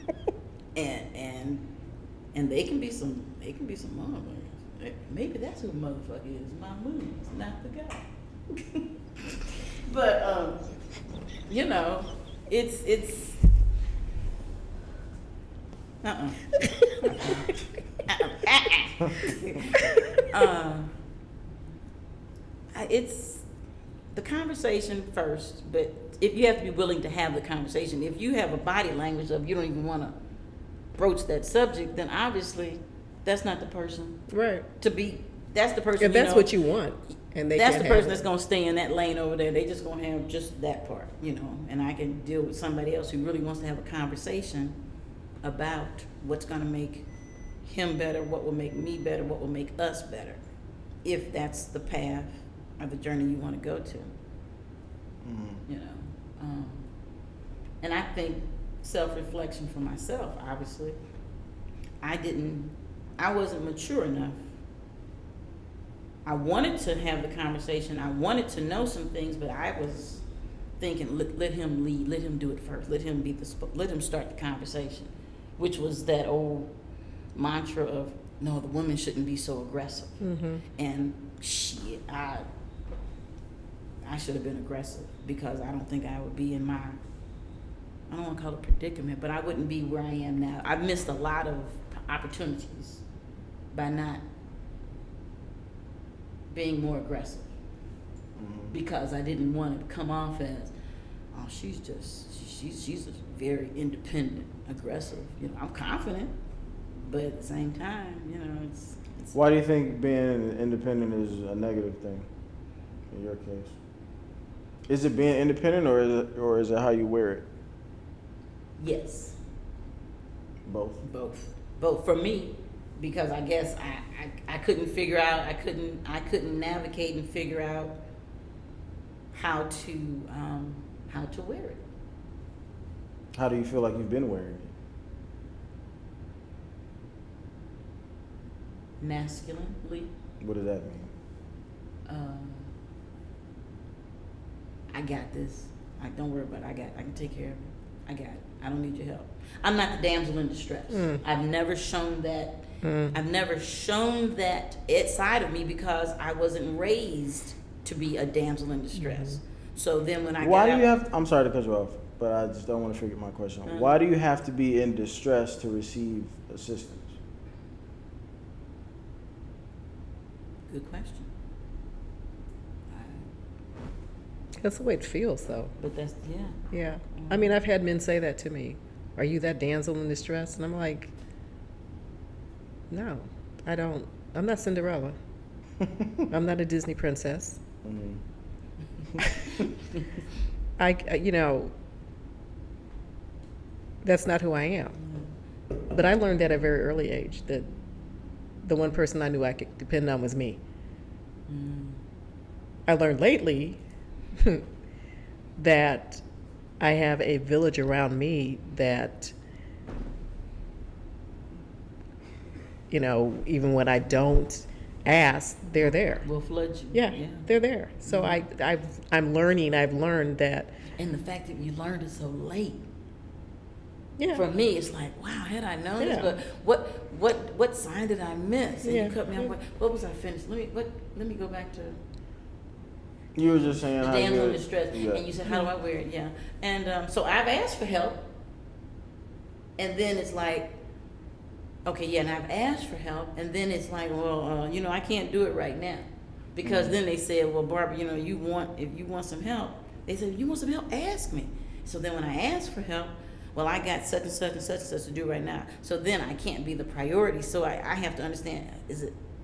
they can be some motherfuckers. Maybe that's who motherfucker is. My moods, not the guy. But it's it's the conversation first, but if you have to be willing to have the conversation, if you have a body language of you don't even want to broach that subject, then obviously that's not the person to be. That's the person. If that's what you want, and that's the person that's gonna stay in that lane over there. They just gonna have just that part, And I can deal with somebody else who really wants to have a conversation about what's gonna make him better, what will make me better, what will make us better, if that's the path or the journey you want to go to. You know, and I think self-reflection for myself, obviously, I wasn't mature enough. I wanted to have the conversation. I wanted to know some things, but I was thinking, let him lead, let him do it first, let him start the conversation, which was that old mantra of, no, the woman shouldn't be so aggressive. And shit, I should have been aggressive, because I don't think I would be in my, I don't want to call it predicament, but I wouldn't be where I am now. I've missed a lot of opportunities by not being more aggressive, because I didn't want to come off as, oh, she's just very independent, aggressive. You know, I'm confident, but at the same time, you know, it's Why do you think being independent is a negative thing in your case? Is it being independent, or is it how you wear it? yes. Both. Both for me, because I guess I couldn't figure out, I couldn't navigate and figure out how to wear it. How do you feel like you've been wearing it? Masculinely. What does that mean? I got this. Don't worry about it. I can take care of it. I got it. I don't need your help. I'm not the damsel in distress. I've never shown that. I've never shown that side of me, because I wasn't raised to be a damsel in distress. So then when I I'm sorry to cut you off, but I just don't want to forget my question. Why do you have to be in distress to receive assistance? Good question. That's the way it feels, though. But that's, yeah. Yeah. I mean, I've had men say that to me. Are you that damsel in distress? And I'm like, no, I don't. I'm not Cinderella. I'm not a Disney princess. You know, that's not who I am. But I learned at a very early age that the one person I knew I could depend on was me. I learned lately that I have a village around me that, you know, even when I don't ask, they're there. Will flood you. Yeah, they're there. So I've learned that. And the fact that you learned it so late. Yeah. For me, it's like, wow, had I known this, but what sign did I miss? And you cut me off. What was I finished? Let me go back to You were just saying the how damsel in good- distress. yeah. And you said, how do I wear it? Yeah. And so I've asked for help. And then it's like, okay, yeah, and I've asked for help. And then it's like, well, you know, I can't do it right now. Because then they said, well, Barbara, you know, if you want some help, they said, if you want some help, ask me. So then when I ask for help, well, I got such and such and such and such to do right now. So then I can't be the priority. So I have to understand,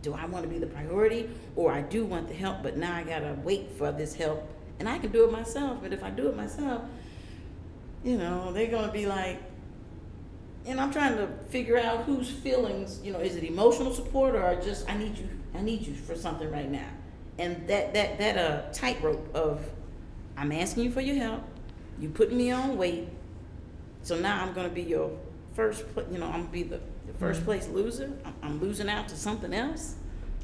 do I want to be the priority, or I do want the help, but now I got to wait for this help, and I can do it myself. But if I do it myself, you know, they're going to be like, and I'm trying to figure out whose feelings, you know, is it emotional support, or just I need you for something right now. And that tightrope of, I'm asking you for your help, you putting me on wait, so now I'm going to be your I'm going to be the first place loser. I'm losing out to something else.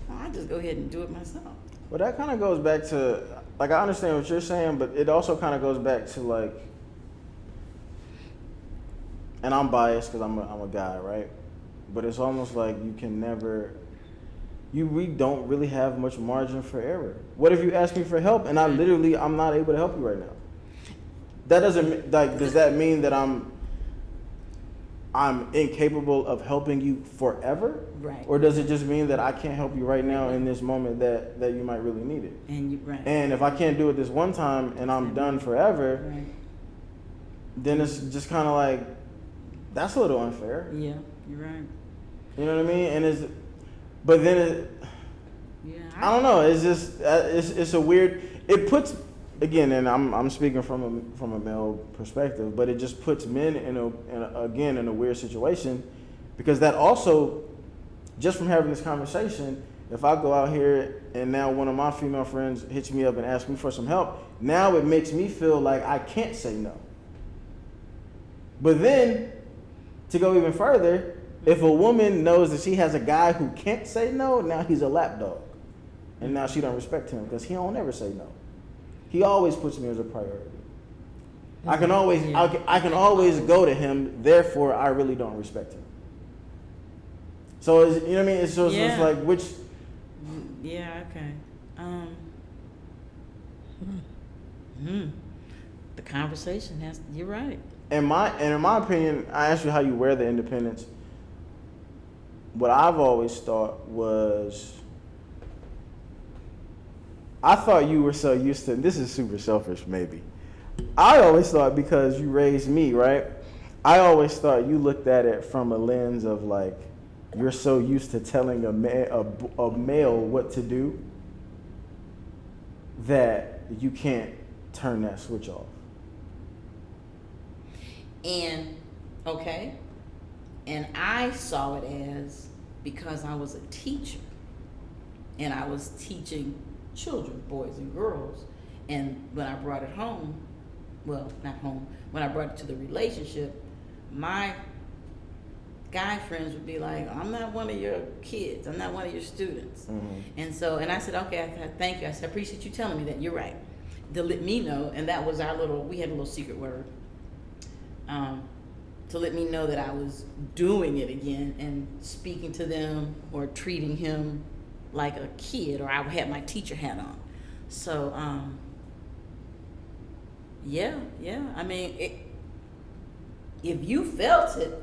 Well, I just go ahead and do it myself. Well, that kind of goes back to, like, I understand what you're saying, but it also kind of goes back to, like, and I'm biased because I'm a guy, right? But it's almost like we don't really have much margin for error. What if you ask me for help and I'm not able to help you right now? That doesn't, like, does that mean that I'm incapable of helping you forever? Right. Or does it just mean that I can't help you right now in this moment that you might really need it? And if I can't do it this one time and I'm done forever, Right. then it's just kind of like, that's a little unfair. Yeah, you're right. You know what I mean? I don't know. It's just it's a weird. It puts, again, and I'm speaking from a male perspective, but it just puts men in a weird situation, because that also, just from having this conversation, if I go out here and now one of my female friends hits me up and asks me for some help, now it makes me feel like I can't say no. But then, to go even further, if a woman knows that she has a guy who can't say no, now he's a lapdog. And now she don't respect him because he don't ever say no. He always puts me as a priority. I can always go to him, therefore I really don't respect him. So, you know what I mean? It's just it's like, which... Yeah, okay. The conversation has, you're right. In my opinion, I asked you how you wear the independence. What I've always thought was, I thought you were so used to, this is super selfish maybe. I always thought because you raised me, right? I always thought you looked at it from a lens of like, you're so used to telling a male what to do that you can't turn that switch off. And, okay, and I saw it as, because I was a teacher, and I was teaching children, boys and girls, and when I brought it home, well, not home, when I brought it to the relationship, my guy friends would be like, I'm not one of your kids, I'm not one of your students. And so, and I said, okay, I said, thank you, I said, I appreciate you telling me that, you're right, to let me know, and that was our little, we had a little secret word, to let me know that I was doing it again and speaking to them or treating him like a kid, or I had my teacher hat on. So, yeah, I mean, if you felt it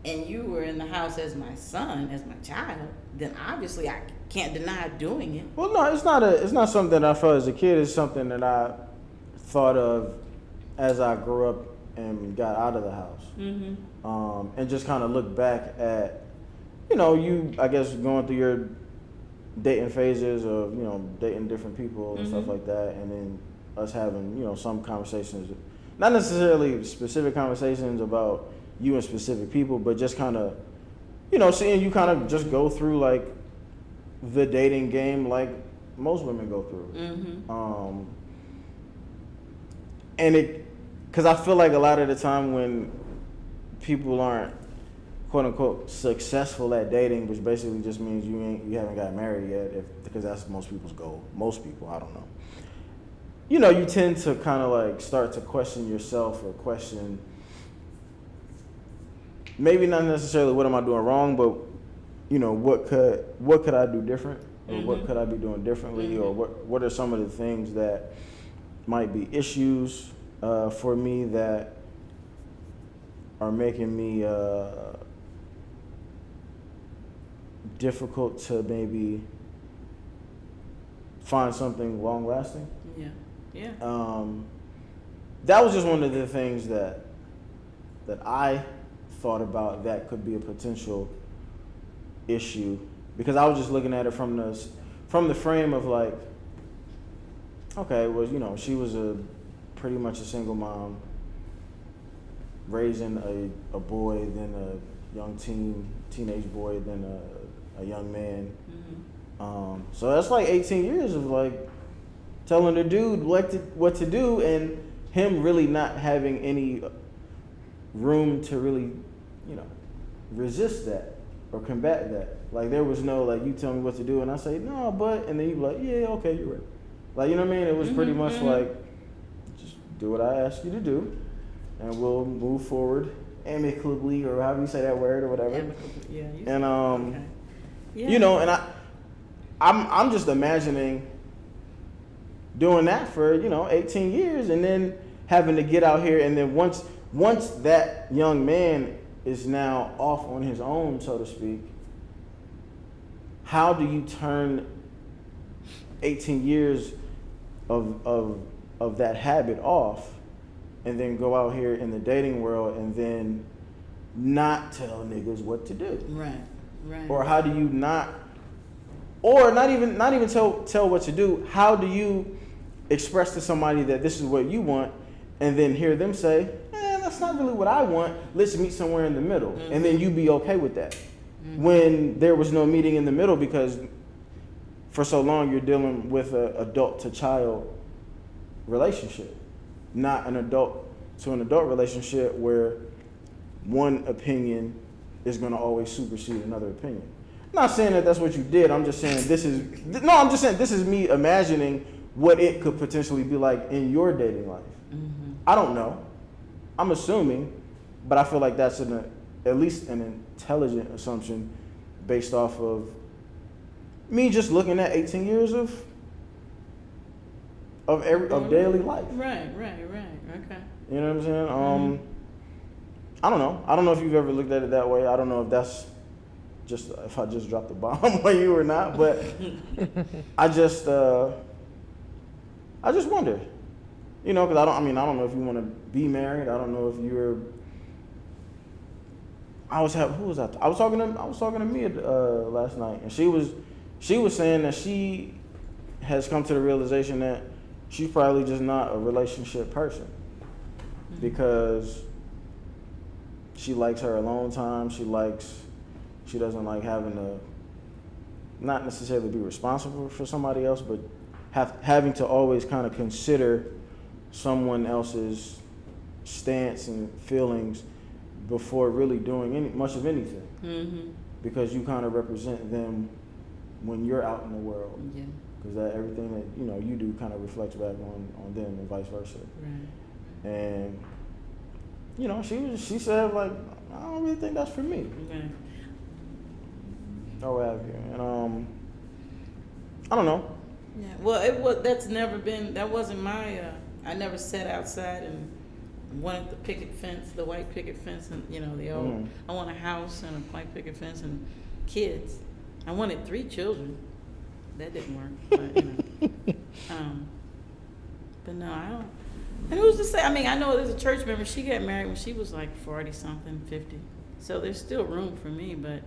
and you were in the house as my son, as my child, then obviously I can't deny doing it. Well, no, it's not something that I felt as a kid. It's something that I thought of as I grew up and got out of the house. And just kind of look back at, you, I guess, going through your dating phases of, dating different people and stuff like that, and then us having, some conversations, not necessarily specific conversations about you and specific people, but just kind of, seeing you kind of just go through like the dating game like most women go through. And because I feel like a lot of the time when people aren't quote unquote successful at dating, which basically just means you haven't got married yet, because that's most people's goal. Most people, I don't know. You tend to kind of like start to question yourself or question, maybe not necessarily what am I doing wrong, but what could I do different, or what could I be doing differently, or what are some of the things that might be issues for me that are making me difficult to maybe find something long lasting. Yeah. That was just one of the things that I thought about that could be a potential issue, because I was just looking at it from the frame of like, okay, well, she was pretty much a single mom, raising a boy, then a young teenage boy, then a young man. So that's like 18 years of like telling the dude what to do, and him really not having any room to really, resist that or combat that. Like there was no like, you tell me what to do and I say no, but, and then you be like, yeah, okay, you're right. Like, you know what I mean? It was pretty much like, just do what I ask you to do, and we'll move forward amicably, or however you say that word or whatever. Amicably, yeah. And okay. Yeah. And I'm just imagining doing that for 18 years, and then having to get out here, and then once that young man is now off on his own, so to speak, how do you turn 18 years of that habit off, and then go out here in the dating world and then not tell niggas what to do? Right. Or how do you not even tell what to do? How do you express to somebody that this is what you want, and then hear them say, that's not really what I want, let's meet somewhere in the middle, and then you be okay with that? when there was no meeting in the middle, because for so long you're dealing with an adult to child relationship, not an adult to an adult relationship where one opinion is going to always supersede another opinion. I'm not saying that that's what you did. I'm just saying this is me imagining what it could potentially be like in your dating life. I don't know. I'm assuming, but I feel like that's at least an intelligent assumption based off of me just looking at 18 years of daily life. Right. Okay. You know what I'm saying? I don't know. I don't know if you've ever looked at it that way. I don't know if that's if I just dropped the bomb on you or not, but I just wonder. You know, because I don't know if you want to be married. I don't know if you're. Who was that? I was talking to Mia last night, and she was saying that she has come to the realization that she's probably just not a relationship person because she likes her alone time. She doesn't like having to not necessarily be responsible for somebody else, but having to always kind of consider someone else's stance and feelings before really doing much of anything, because you kind of represent them when you're out in the world. Yeah. Because that everything that you do kind of reflects back on them and vice versa. Right. And she said like, I don't really think that's for me. Okay. Or what have you. And I don't know. Yeah. Well, that wasn't my. I never sat outside and wanted the picket fence, the white picket fence, and the old. I want a house and a white picket fence and kids. I wanted 3 children. That didn't work. But, but no, I don't. And who's to say? I mean, I know there's a church member. She got married when she was like 40 something, 50. So there's still room for me. But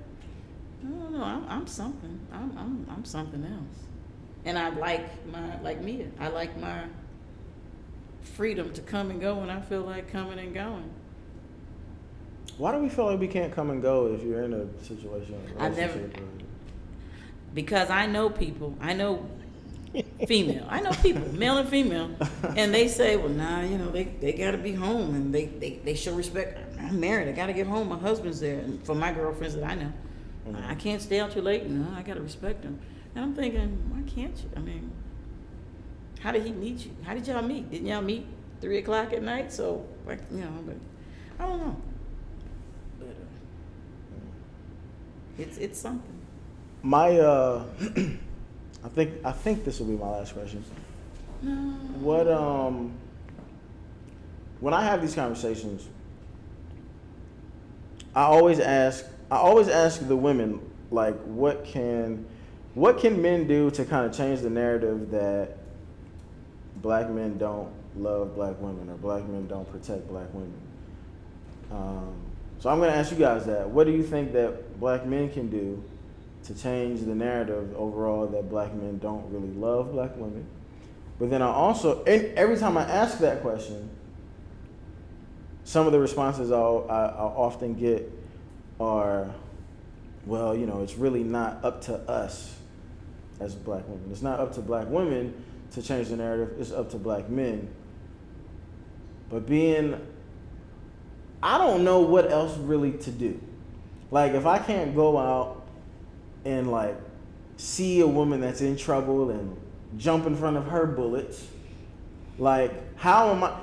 I don't know. I'm something. I'm something else. And I like Mia. I like my freedom to come and go when I feel like coming and going. Why do we feel like we can't come and go if you're in a situation? Because I know people. I know female. I know people, male and female, and they say, well, nah, they got to be home and they show respect. I'm married. I got to get home. My husband's there. And for my girlfriends that I know, I can't stay out too late. No, I got to respect them. And I'm thinking, why can't you? I mean, how did he meet you? How did y'all meet? Didn't y'all meet 3:00 at night? So, but I don't know. But it's something. My I think this will be my last question. No. What when I have these conversations, I always ask the women, like, what can men do to kind of change the narrative that black men don't love black women or black men don't protect black women? So I'm going to ask you guys that. What do you think that black men can do to change the narrative overall that black men don't really love black women? But then and every time I ask that question, some of the responses I often get are, well, it's really not up to us as black women. It's not up to black women to change the narrative. It's up to black men. But I don't know what else really to do. Like, if I can't go out and like see a woman that's in trouble and jump in front of her bullets, like, how am I?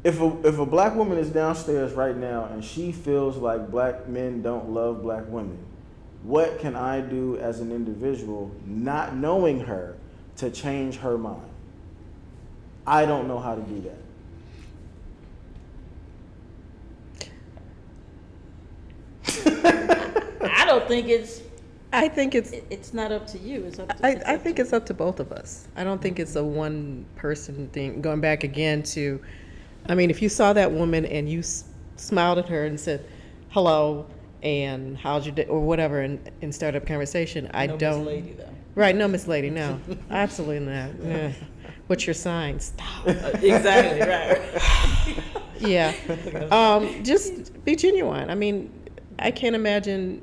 If a black woman is downstairs right now and she feels like black men don't love black women, what can I do as an individual, not knowing her, to change her mind? I don't know how to do that. I think it's not up to you. It's up to I think it's up to both of us. I don't think it's a one person thing. Going back again to, I mean, if you saw that woman and you smiled at her and said, hello, and how's your day, or whatever, and start up a conversation, I No don't. Miss Lady, though. Right, no, Miss Lady, no. Absolutely not. Yeah. What's your sign? Stop. Exactly, right. Yeah. Just be genuine. I mean, I can't imagine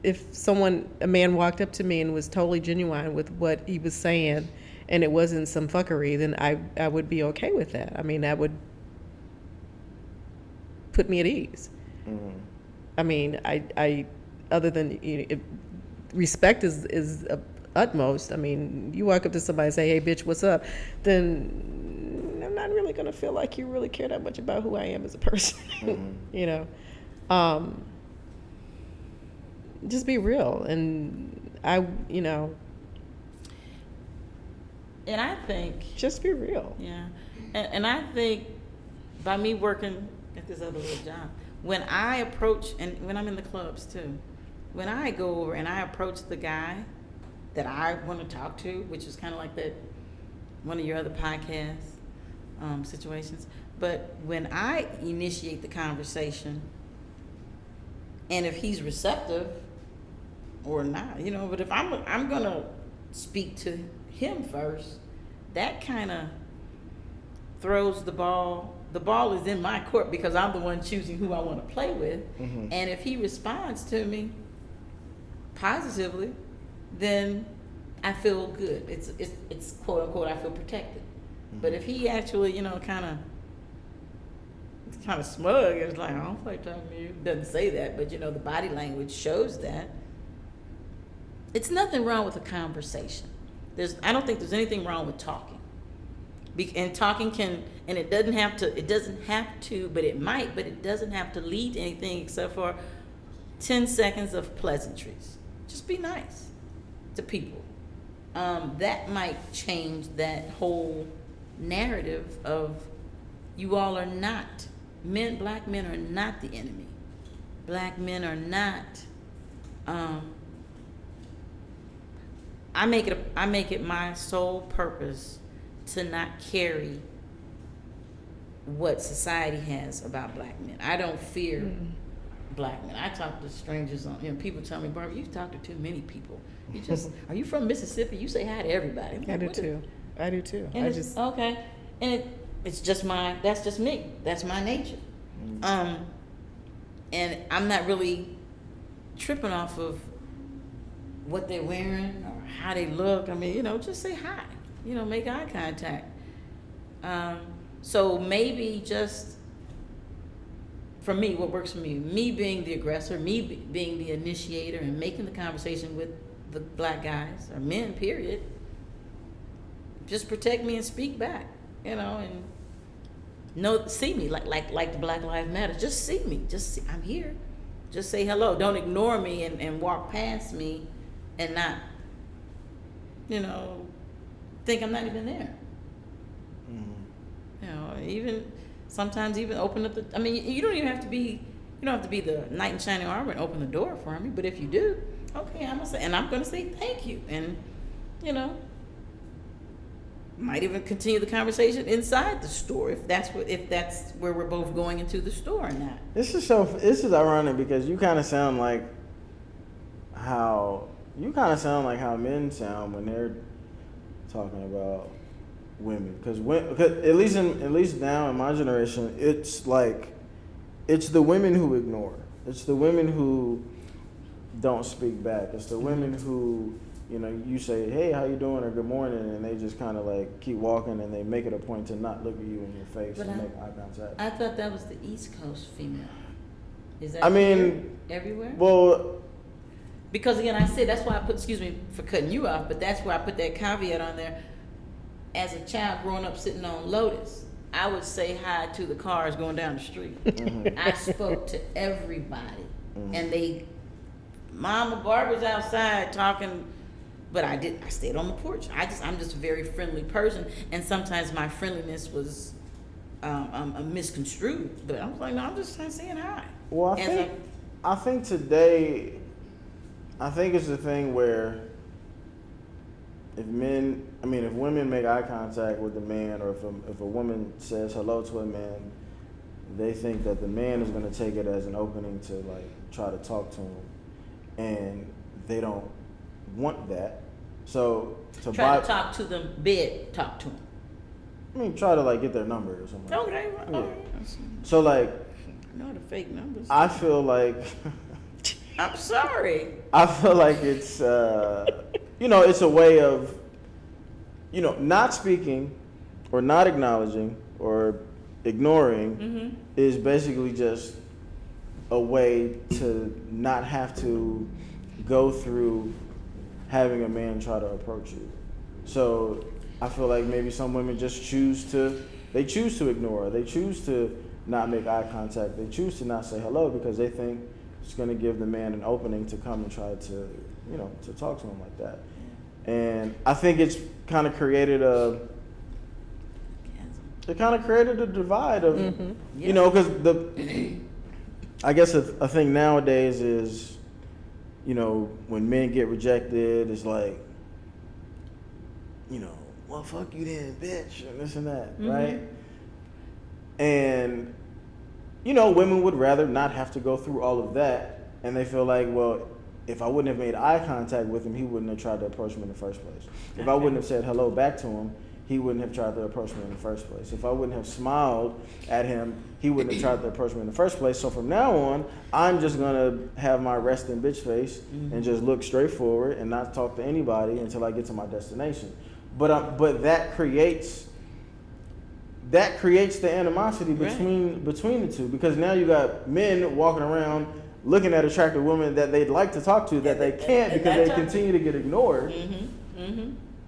a man walked up to me and was totally genuine with what he was saying, and it wasn't some fuckery, then I would be okay with that. I mean, that would put me at ease. Mm-hmm. I mean, I other than respect is utmost. I mean, you walk up to somebody and say, "Hey, bitch, what's up?" Then I'm not really gonna feel like you really care that much about who I am as a person. Mm-hmm. Just be real, and And I think, just be real. yeah, and I think by me working at this other little job, when I approach, and when I'm in the clubs too, when I go over and I approach the guy that I want to talk to, which is kind of like that, one of your other podcast situations, but when I initiate the conversation, and if he's receptive or not, but if I'm gonna speak to him first, that kind of throws the ball. The ball is in my court because I'm the one choosing who I want to play with. Mm-hmm. And if he responds to me positively, then I feel good. It's quote unquote, I feel protected. Mm-hmm. But if he actually, kind of smug and it's like, I don't like talking to you, doesn't say that, but the body language shows that. It's nothing wrong with a conversation. I don't think there's anything wrong with talking. And talking and it doesn't have to, but it might, but it doesn't have to lead to anything except for 10 seconds of pleasantries. Just be nice to people. That might change that whole narrative of you all are not, black men are not the enemy. Black men are not, I make it my sole purpose to not carry what society has about black men. I don't fear black men. I talk to strangers people tell me, Barbara, you talk to too many people. You just, are you from Mississippi? You say hi to everybody. I do too. And okay. And it's just that's just me. That's my nature. And I'm not really tripping off of what they're wearing or how they look. I mean, just say hi. Make eye contact. So maybe just for me, what works for me being the aggressor, me being the initiator and making the conversation with the black guys or men, period, just protect me and speak back, and see me like the Black Lives Matter. Just see me. Just see, I'm here. Just say hello. Don't ignore me and walk past me and not, think I'm not even there. Mm-hmm. Even sometimes even open up you don't even have to be, the knight in shining armor and open the door for me, but if you do, okay, I'm gonna say thank you, and might even continue the conversation inside the store if that's where we're both going into the store or not. This is ironic because you kind of sound like how men sound when they're talking about women, because at least now in my generation, it's like it's the women who ignore, it's the women who don't speak back, it's the women who you say, hey, how you doing, or good morning, and they just kind of like keep walking and they make it a point to not look at you in your face and make eye contact. I thought that was the East Coast female. Is that everywhere? Well, because again, I said that's why I put, excuse me for cutting you off, but that's why I put that caveat on there. As a child growing up sitting on Lotus, I would say hi to the cars going down the street. Mm-hmm. I spoke to everybody. Mm-hmm. And Mama Barbara's outside talking, but I stayed on the porch. I'm just a very friendly person, and sometimes my friendliness was misconstrued. But I was like, no, I'm just saying hi. Well, I think today, it's the thing where if women make eye contact with a man, or if a woman says hello to a man, they think that the man is going to take it as an opening to like try to talk to him, and they don't want that. So to talk to them, talk to them. Try to like get their number or something. Okay. Yeah. So like, I know the fake numbers. I feel like I'm sorry. I feel like it's, it's a way of, not speaking or not acknowledging or ignoring is basically just a way to not have to go through having a man try to approach you. So I feel like maybe some women just choose to ignore, they choose to not make eye contact, they choose to not say hello because they think it's going to give the man an opening to come and try to, to talk to him like that. And I think it's kind of created a divide of, because I guess a thing nowadays is, when men get rejected, it's like, well, fuck you then, bitch, and this and that, right? And, women would rather not have to go through all of that, and they feel like, well, if I wouldn't have made eye contact with him, he wouldn't have tried to approach me in the first place. If I wouldn't have said hello back to him, he wouldn't have tried to approach me in the first place. If I wouldn't have smiled at him, he wouldn't have tried to approach me in the first place. So from now on, I'm just gonna have my resting bitch face and just look straight forward and not talk to anybody until I get to my destination. But that creates the animosity between the two, because now you got men walking around looking at attractive women that they'd like to talk to that they can't because they continue to get ignored.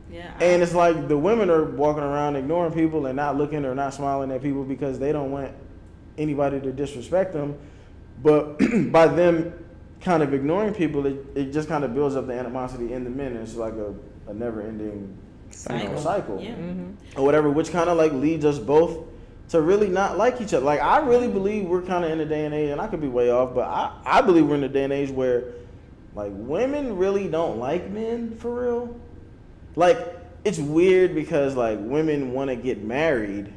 Yeah. And it's like the women are walking around ignoring people and not looking or not smiling at people because they don't want anybody to disrespect them. But by them kind of ignoring people, it just kind of builds up the animosity in the men. It's like a never-ending cycle. Yeah. Or whatever, which kind of like leads us both to really not like each other. Like, I really believe we're kind of in a day and age, and I could be way off, but I believe we're in a day and age where, like, women really don't like men for real. Like, it's weird because, like, women want to get married,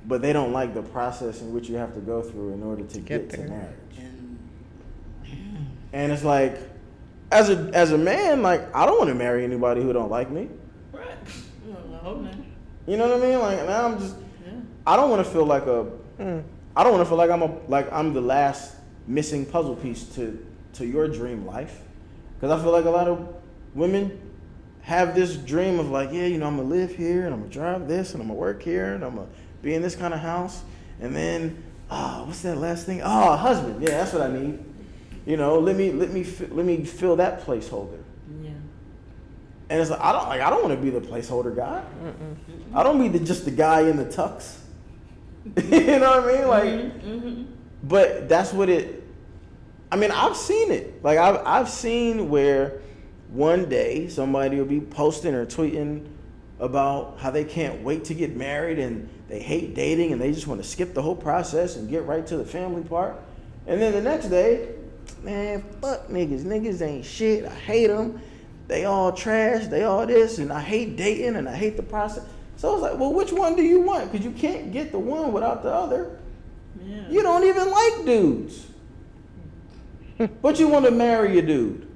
but they don't like the process in which you have to go through in order to get to marriage. And it's like, as a man, like, I don't want to marry anybody who don't like me. Right. Well, I hope not. You know what I mean? Like, now I'm just, I don't want to feel like I don't want to feel like I'm the last missing puzzle piece to your dream life. Because I feel like a lot of women have this dream of like, yeah, I'm gonna live here and I'm gonna drive this and I'm gonna work here and I'm gonna be in this kind of house, and then what's that last thing? A husband. Yeah, that's what I need. Let me fill that placeholder. Yeah. And it's like I don't want to be the placeholder guy. I don't be just the guy in the tux. You know what I mean? Like, but that's what I've seen it. Like, I've seen where one day somebody will be posting or tweeting about how they can't wait to get married and they hate dating and they just want to skip the whole process and get right to the family part. And then the next day, man, fuck niggas. Niggas ain't shit. I hate them. They all trash. They all this. And I hate dating and I hate the process. So I was like, well, which one do you want? Because you can't get the one without the other. Yeah. You don't even like dudes. But you want to marry a dude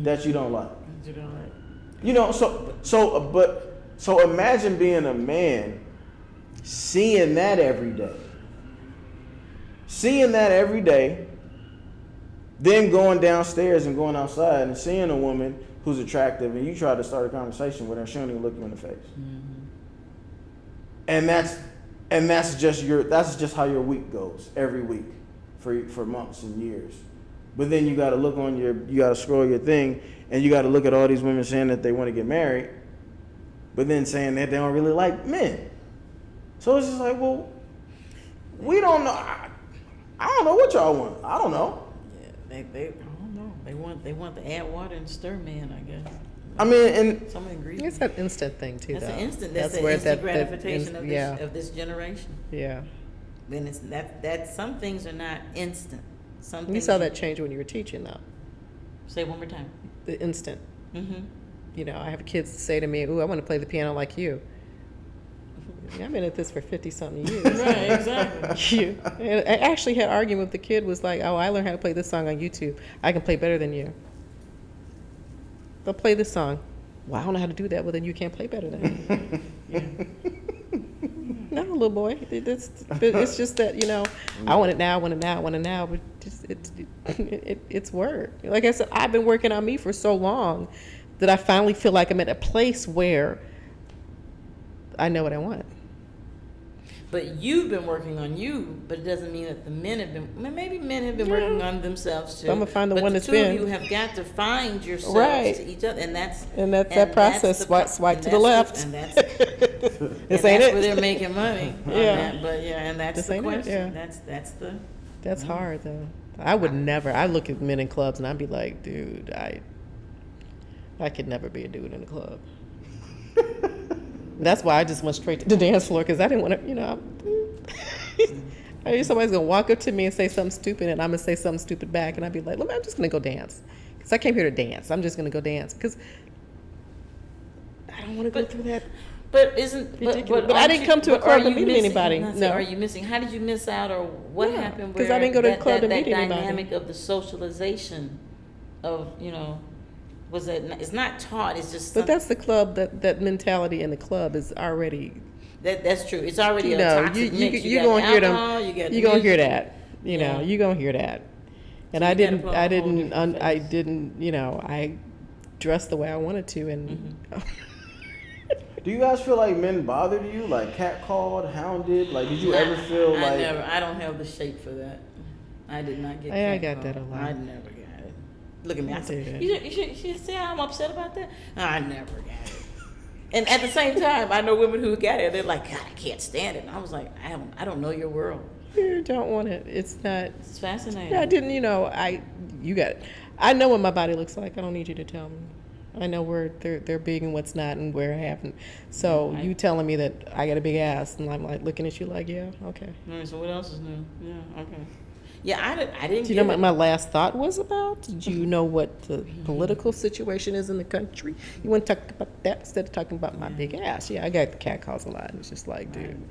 that you don't like. You don't like. So imagine being a man, seeing that every day, then going downstairs and going outside and seeing a woman who's attractive and you try to start a conversation with her, she don't even look you in the face. And that's just how your week goes every week for months and years. But then you got to scroll your thing and you got to look at all these women saying that they want to get married, but then saying that they don't really like men. So it's just like, well, we don't know. I don't know what y'all want. I don't know. Yeah, they I don't know. They want to add water and stir man, I guess. I mean, and some ingredients. It's an instant thing too. That's though. an instant. That's the where instant that gratification of this generation. Yeah. Then it's that some things are not instant. Some You things saw that change when you were teaching, though. Say it one more time. The instant. Mm-hmm. I have kids say to me, "Ooh, I want to play the piano like you." I've been at this for 50-something years. Right, exactly. I actually had an argument with the kid. Was like, "Oh, I learned how to play this song on YouTube. I can play better than you." They'll play this song. Well, I don't know how to do that. Well, then you can't play better than me. Yeah. No, little boy. It's just that, you know, I want it now, I want it now, I want it now. But it's work. Like I said, I've been working on me for so long that I finally feel like I'm at a place where I know what I want. But you've been working on you, but it doesn't mean that the men have been. Maybe men have been working on themselves too. I'm gonna find the but one the that's two been. of you have got to find yourselves Right. to each other, and that's that process. Swipe to the left. And that's This and ain't that's it. where they're making money. On Yeah. that. But and that's This the ain't it, question. yeah. That's the. That's hard though. I would never. I look at men in clubs and I'd be like, dude, I could never be a dude in a club. That's why I just went straight to the dance floor because I didn't want to, you know. I knew somebody's gonna walk up to me and say something stupid, and I'm gonna say something stupid back, and I'd be like, "Look, I'm just gonna go dance because I came here to dance. I'm just gonna go dance because I don't want to go through that." But isn't Ridiculous. But I aren't didn't you- come to a but club are to you meet missing- anybody. not say, No. Are you missing? How did you miss out, or what Yeah, happened? 'cause Where I didn't go to the that, club that, to meet that anybody. dynamic of the socialization of was that it's not taught. It's just. But that's the club. That mentality in the club is already. That's true. It's already You a know, toxic you mix. you got gonna hear alcohol, them. You got You gonna hear music. that. You know, Yeah. you gonna hear that. And So I you gotta didn't. put on a I whole didn't. different I face. didn't. You know, I dressed the way I wanted to, and. Do you guys feel like men bothered you, like catcalled, hounded? Like, did you ever feel like? I don't have the shape for that. I did not get. I got catcalled. that a lot. I never got it. Look at me. I I said, did. you should say I'm upset about that. I never got it. And at the same time, I know women who got it. They're like, God, I can't stand it. And I was like, I don't know your world. You don't want it. It's not. It's fascinating. Yeah, I didn't. You know, you got it. I know what my body looks like. I don't need you to tell me. I know where they're big and what's not, and where I haven't. So Right. you telling me that I got a big ass, and I'm like looking at you like, yeah, okay. All right, so what else is new? Yeah, okay. Yeah, I didn't Do you get know it. what my last thought was about? Do you know what the political situation is in the country? You want to talk about that instead of talking about my big ass? Yeah, I got the cat calls a lot. And it's just like, dude.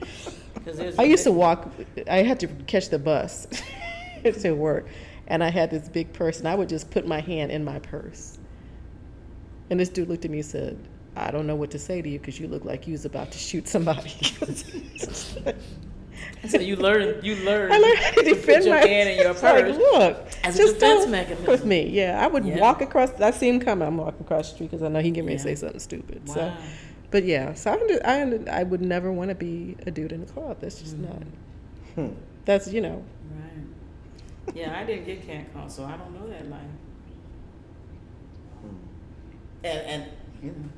'Cause there's I a used to big- walk. I had to catch the bus to work, and I had this big purse, and I would just put my hand in my purse. And this dude looked at me and said, "I don't know what to say to you because you look like you was about to shoot somebody." So you learn. I learned how to defend put your my hand in your It's like, purse look, as a just defense don't mechanism. with me. Yeah, I would Yeah. walk across. I see him coming. I'm walking across the street because I know he get ready to say Yeah. something stupid. Wow. So, but yeah, so I would never want to be a dude in a club. That's just not. That's Right. Yeah, I didn't get catcalled, so I don't know that life. And you know.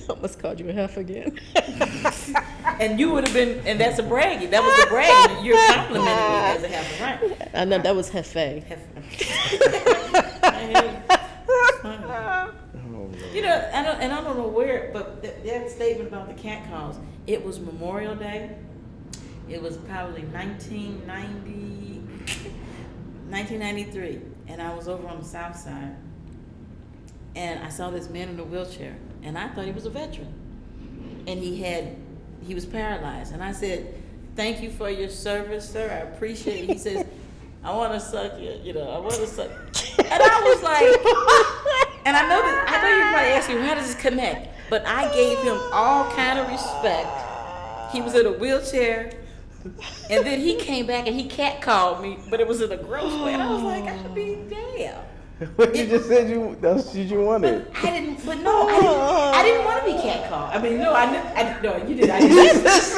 Almost called you a heifer again. And you would have been, and that's a bragging. That was a bragging. You're complimenting me as a heifer, right? I know that was hefe. You know, I don't know where, but that statement about the cat calls, it was Memorial Day. It was probably 1993, and I was over on the South Side, and I saw this man in a wheelchair, and I thought he was a veteran, and he was paralyzed, and I said, "Thank you for your service, sir. I appreciate it." He says, "I want to suck you, I want to suck," and I was like, and I know you're probably asking, how does this connect? But I gave him all kind of respect. He was in a wheelchair. And then he came back and he catcalled me, but it was in a gross way. And I was like, I should be damn. What you just said that's what you wanted. But I didn't want to be catcalled. I mean, no, no, you did. I didn't. That's I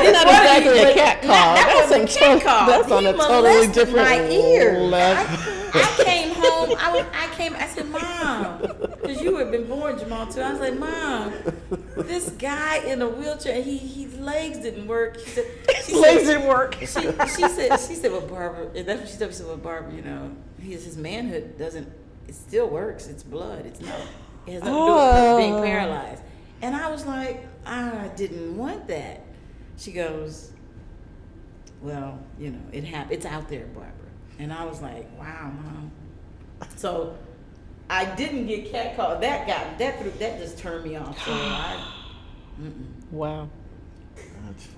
didn't not want to exactly be, a but cat call. that That's wasn't a a cat call. that's on He a totally molested different my ears. level. I came home. I said, "Mom," because you had been born, Jamal too. I was like, "Mom, this guy in a wheelchair, his legs didn't work." She Legs said, didn't work. she said, well, Barbara, and that's what she said. She said, well, Barbara, his manhood doesn't, it still works. It's blood. It's not, it has nothing to do with being paralyzed. And I was like, I didn't want that. She goes, well, it happened. It's out there, Barbara. And I was like, wow, Mom. So I didn't get catcalled. That just turned me off. So Wow.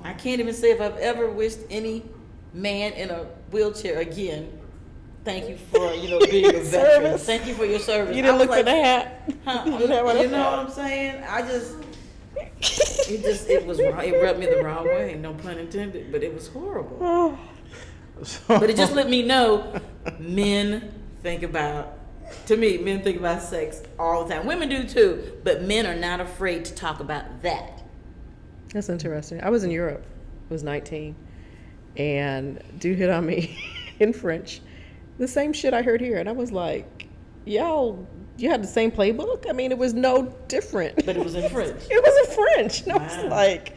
I can't even say if I've ever wished any man in a wheelchair again, thank you for, being a veteran. Service. Thank you for your service. You didn't I was look for the hat. Huh? You didn't have one of You know that. what I'm saying? it was wrong. It rubbed me the wrong way. No pun intended, but it was horrible. Oh, So, But it just let me know men think about. To me, men think about sex all the time. Women do too, but men are not afraid to talk about that. that's interesting. I was in Europe. I was 19, and dude hit on me in French. The same shit I heard here, and I was like, y'all, you had the same playbook? I mean, it was no different. But it was in French. It was in French. And I was Wow. like,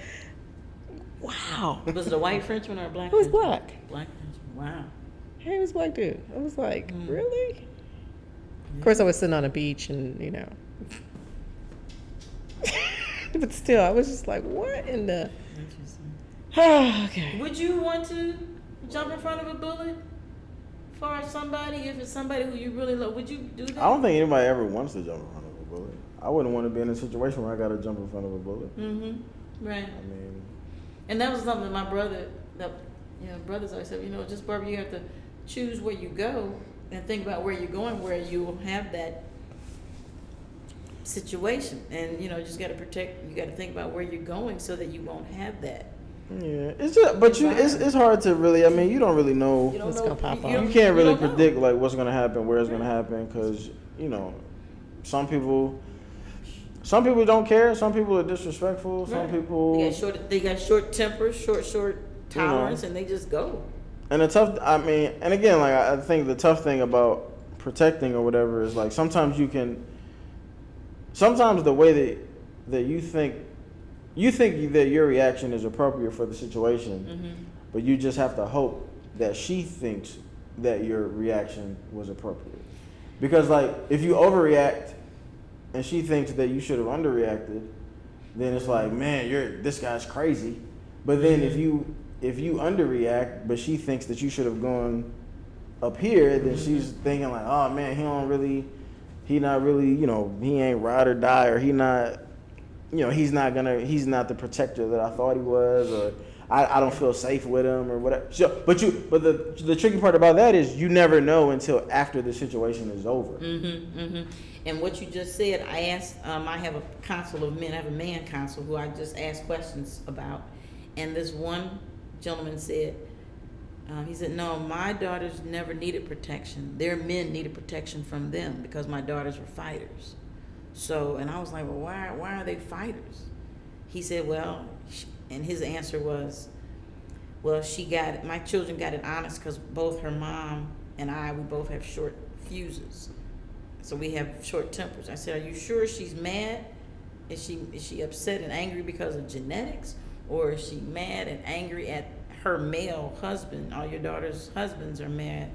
wow. Was it a white Frenchman or a black It was Frenchman? black. Black Frenchman. Wow. Hey, it was black dude. I was like, Mm. really? Of course, I was sitting on a beach, and but still, I was just like, what in the? Interesting. Okay. Would you want to jump in front of a bullet for somebody? If it's somebody who you really love, would you do that? I don't think anybody ever wants to jump in front of a bullet. I wouldn't want to be in a situation where I got to jump in front of a bullet. Mm-hmm. Right. I mean, And that was something my brother, brothers always said, just Barbara, you have to choose where you go and think about where you're going, where you will have that situation. And, just got to you got to think about where you're going so that you won't have that. yeah, it's just, but it's hard to really. I mean, you don't really know. You don't What's know. gonna pop off. You can't really don't know. predict like what's gonna happen, where it's gonna happen, because some people don't care. Some people are disrespectful. Some Right. people. They got short tempers, short tolerance, and they just go. And and again, like I think the tough thing about protecting or whatever is like sometimes the way that you think that your reaction is appropriate for the situation, Mm-hmm. but you just have to hope that she thinks that your reaction was appropriate. Because like if you overreact and she thinks that you should have underreacted, then it's like, man, this guy's crazy. But then if you underreact, but she thinks that you should have gone up here, then she's thinking like, oh man, he not really, he ain't ride or die, or he's not the protector that I thought he was, or I don't feel safe with him or whatever. So, but the tricky part about that is you never know until after the situation is over. Mm-hmm, mm-hmm. And what you just said, I asked, I have a council of men, I have a man council who I just asked questions about. And this one gentleman said, he said, no, my daughters never needed protection. Their men needed protection from them because my daughters were fighters. So, and I was like, well, why are they fighters? He said, and his answer was, well, my children got it honest because both her mom and we both have short fuses. So we have short tempers. I said, are you sure she's mad? Is she upset and angry because of genetics? Or is she mad and angry at her male husband? All your daughter's husbands are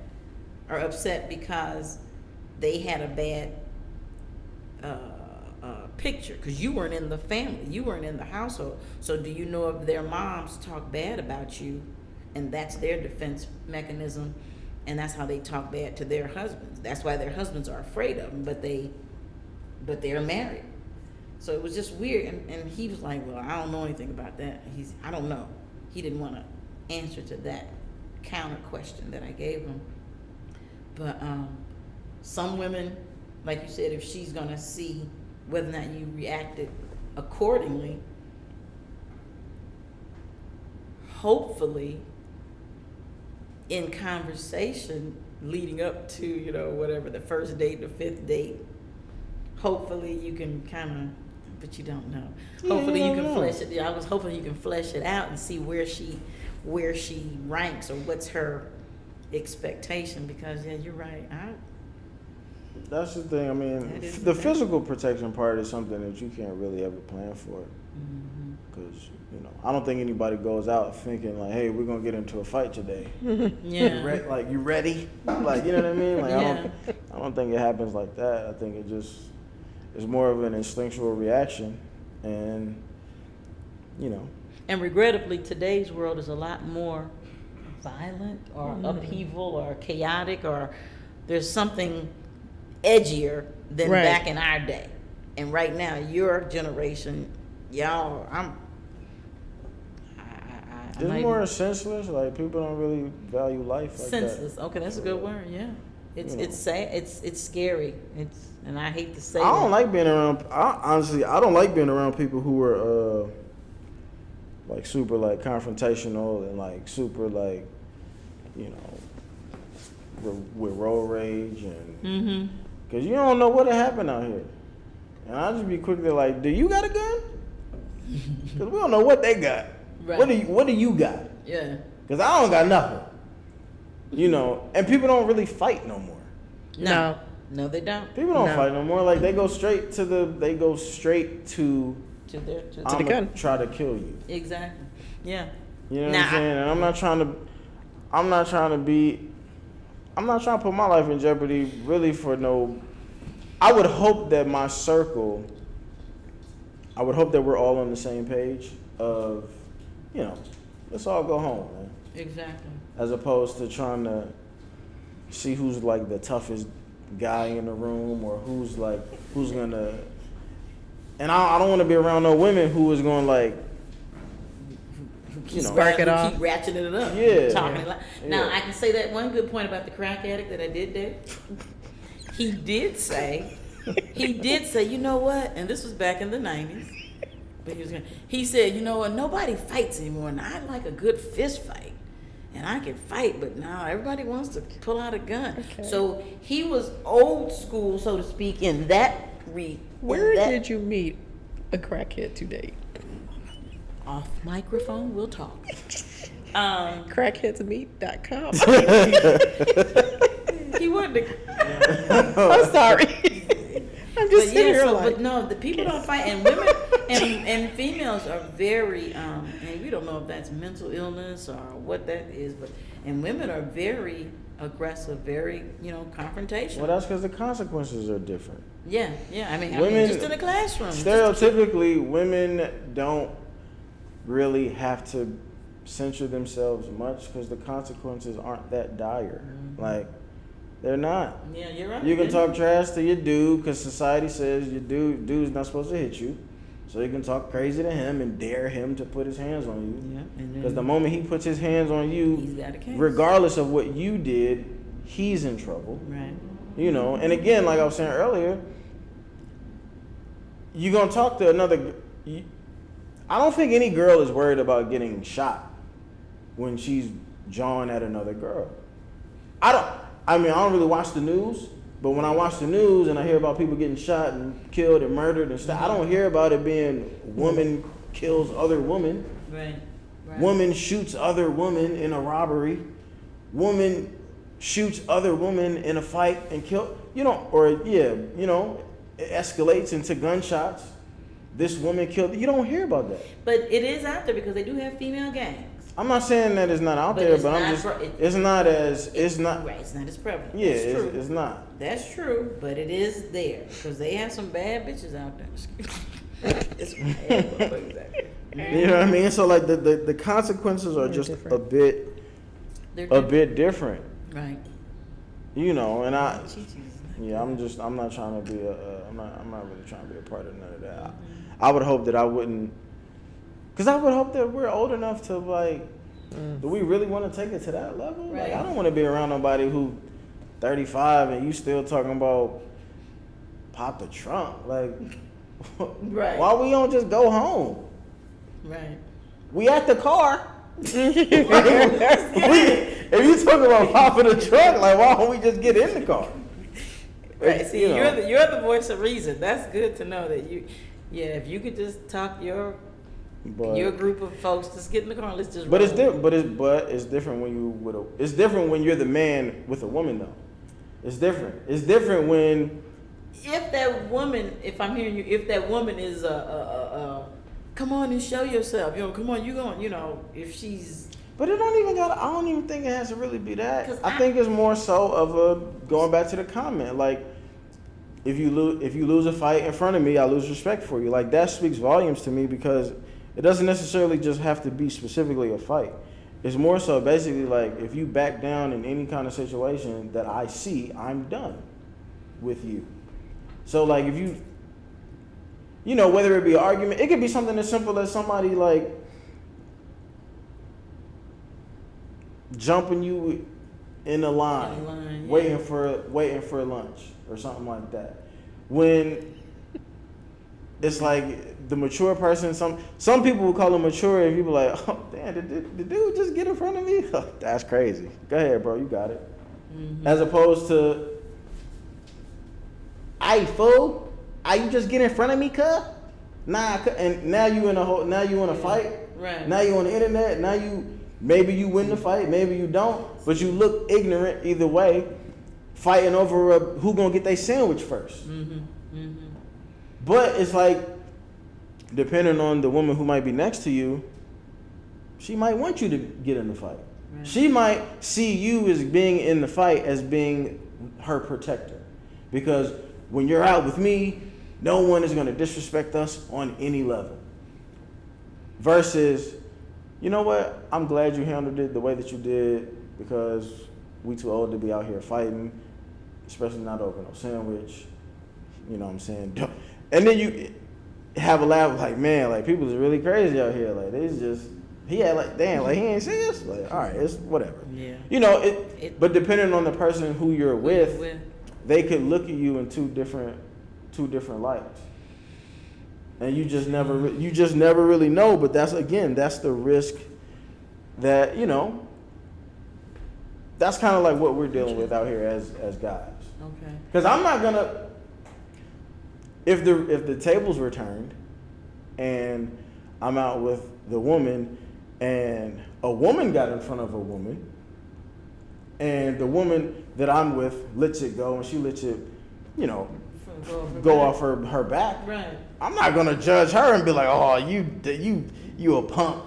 upset because they had a bad picture, because you weren't in the family, you weren't in the household. So do you know if their moms talk bad about you, and that's their defense mechanism, and that's how they talk bad to their husbands? That's why their husbands are afraid of them, but they're married. So it was just weird, and he was like, well, I don't know anything about that. I don't know. He didn't want to answer to that counter question that I gave him. But some women, like you said, if she's gonna see whether or not you reacted accordingly, hopefully in conversation leading up to, whatever, the first date, the fifth date, hopefully you can kind of, but you don't know. Hopefully you can flesh it. I was hoping you can flesh it out and see where she ranks or what's her expectation, because you're right. That's the thing. I mean, That is the the thing. physical protection part is something that you can't really ever plan for, Mm-hmm. because I don't think anybody goes out thinking like, hey, we're gonna get into a fight today. Yeah. Like, you ready? Like, you know what I mean? Like, Yeah. I don't think it happens like that. I think it just is more of an instinctual reaction, and And regrettably, today's world is a lot more violent or upheaval or chaotic, or there's something edgier than Right. back in our day. And right now, your generation, y'all, it's more senseless. Like, people don't really value life like senseless. Okay, that's a good word. Yeah. It's sad. It's scary. And I hate to say. I don't like being around. Honestly, I don't like being around people who are like super like confrontational and like super like, you know, with road rage and because you don't know what happened out here. And I'll just be quickly like, do you got a gun? Because we don't know what they got. Right. What do you got? Yeah. Because I don't got nothing. You know, and people don't really fight no more. No. No, they don't. People don't No. fight no more. Like they go straight to To I'm the gun. try to kill you. exactly. Yeah. You know what Nah, I'm saying? And I'm not trying to put my life in jeopardy really for no. I would hope that my circle, I would hope that we're all on the same page of, you know, let's all go home, man. Exactly. As opposed to trying to see who's like the toughest guy in the room or who's gonna. And I don't want to be around no women who is going like, you know, Spark it off. Keep ratcheting it up. Yeah. Talking it like. Now Yeah. I can say that one good point about the crack addict that I did date. He did say, you know what? And this was back in the 90s. But he said, you know what? Nobody fights anymore, and I like a good fist fight. And I can fight, but now everybody wants to pull out a gun. Okay. So he was old school, so to speak, in that Where did you meet a crackhead to date? Off microphone, we'll talk. Crackheadsmeet.com. He wasn't. I'm sorry. I'm just But sitting yeah, here so, like. but no, the people don't fight, and women and females are very, and we don't know if that's mental illness or what that is, but and women are very aggressive, very confrontational. well, that's because the consequences are different. Yeah. I mean, Women- just in the classroom. Stereotypically, women don't really have to censor themselves much because the consequences aren't that dire. Like, they're not. Yeah, you're right. You can talk trash to your dude because society says your dude's not supposed to hit you. So you can talk crazy to him and dare him to put his hands on you. Yeah, and Because the then moment he puts his hands on he's you, got a case. regardless of what you did, he's in trouble. Right. You know, and again, like I was saying earlier, you're going to talk to another. I don't think any girl is worried about getting shot when she's jawing at another girl. I don't really watch the news, but when I watch the news and I hear about people getting shot and killed and murdered and stuff, I don't hear about it being woman kills other woman, Right. woman shoots other woman in a robbery, woman shoots other woman in a fight and kill, it escalates into gunshots. This woman killed, you don't hear about that. But it is out there because they do have female gangs. I'm not saying that it's not out But there, it's but I'm not just, pro- it's not as, it's not, Right, it's not as prevalent. yeah, That's true. it's not. That's true, but it is there because they have some bad bitches out there. It's bad, exactly. You know what I mean? So like the consequences are They're just different. a bit different. Right. You know, and Chi-Chi's not I'm not trying to be I'm not really trying to be a part of none of that. I would hope that I wouldn't, because I would hope that we're old enough to like, do we really want to take it to that level? Like, Right. I don't want to be around nobody who 35 and you still talking about pop the trunk. Like, Right. why we don't just go home? Right. We at the car. If you talk about popping the trunk, like why don't we just get in the car? Right. See, You know. you're the voice of reason. That's good to know that you. Yeah, if you could just talk your group of folks, just get in the car and let's just. But it's roll. different. But it's different when you It's different when you're the man with a woman though. It's different. It's different when. If that woman, if I'm hearing you, if that woman is come on and show yourself. Come on, you going. If she's. But it don't even got. I don't even think it has to really be that. 'Cause I think it's more so of a going back to the comment. Like, if you lose a fight in front of me, I lose respect for you. Like that speaks volumes to me because it doesn't necessarily just have to be specifically a fight. It's more so basically like if you back down in any kind of situation that I see, I'm done with you. So like if you whether it be an argument, it could be something as simple as somebody like jumping you in a line, In a line, yeah. waiting for lunch or something like that. When it's like the mature person, some people will call him mature, and people are like, oh damn, did the dude just get in front of me? That's crazy. Go ahead, bro, you got it. Mm-hmm. As opposed to, "Hey fool, you just get in front of me, cuz?" Nah, and now you in a fight. Right. Now you on the internet. Now maybe you win the fight, maybe you don't, but you look ignorant either way, fighting over who gonna get their sandwich first. Mm-hmm. Mm-hmm. But it's like, depending on the woman who might be next to you, she might want you to get in the fight. Right. She might see you as being in the fight as being her protector, because when you're out with me, no one is going to disrespect us on any level. Versus, you know what? I'm glad you handled it the way that you did, because we too old to be out here fighting, especially not over no sandwich. You know what I'm saying? And then you have a laugh like, man, like people is really crazy out here. Like they just, he had like, damn, like he ain't see us. Like, all right, it's whatever. Yeah. You know, but depending on the person who you're with, they could look at you in two different lights, and you just never really know. But that's the risk that, you know, that's kind of like what we're dealing with out here as guys. Okay. Because I'm not gonna, if the tables were turned, and I'm out with the woman, and a woman got in front of a woman, and the woman that I'm with lets it go, and she lets it, you know, go off her back. Right. I'm not gonna judge her and be like, oh, you a punk.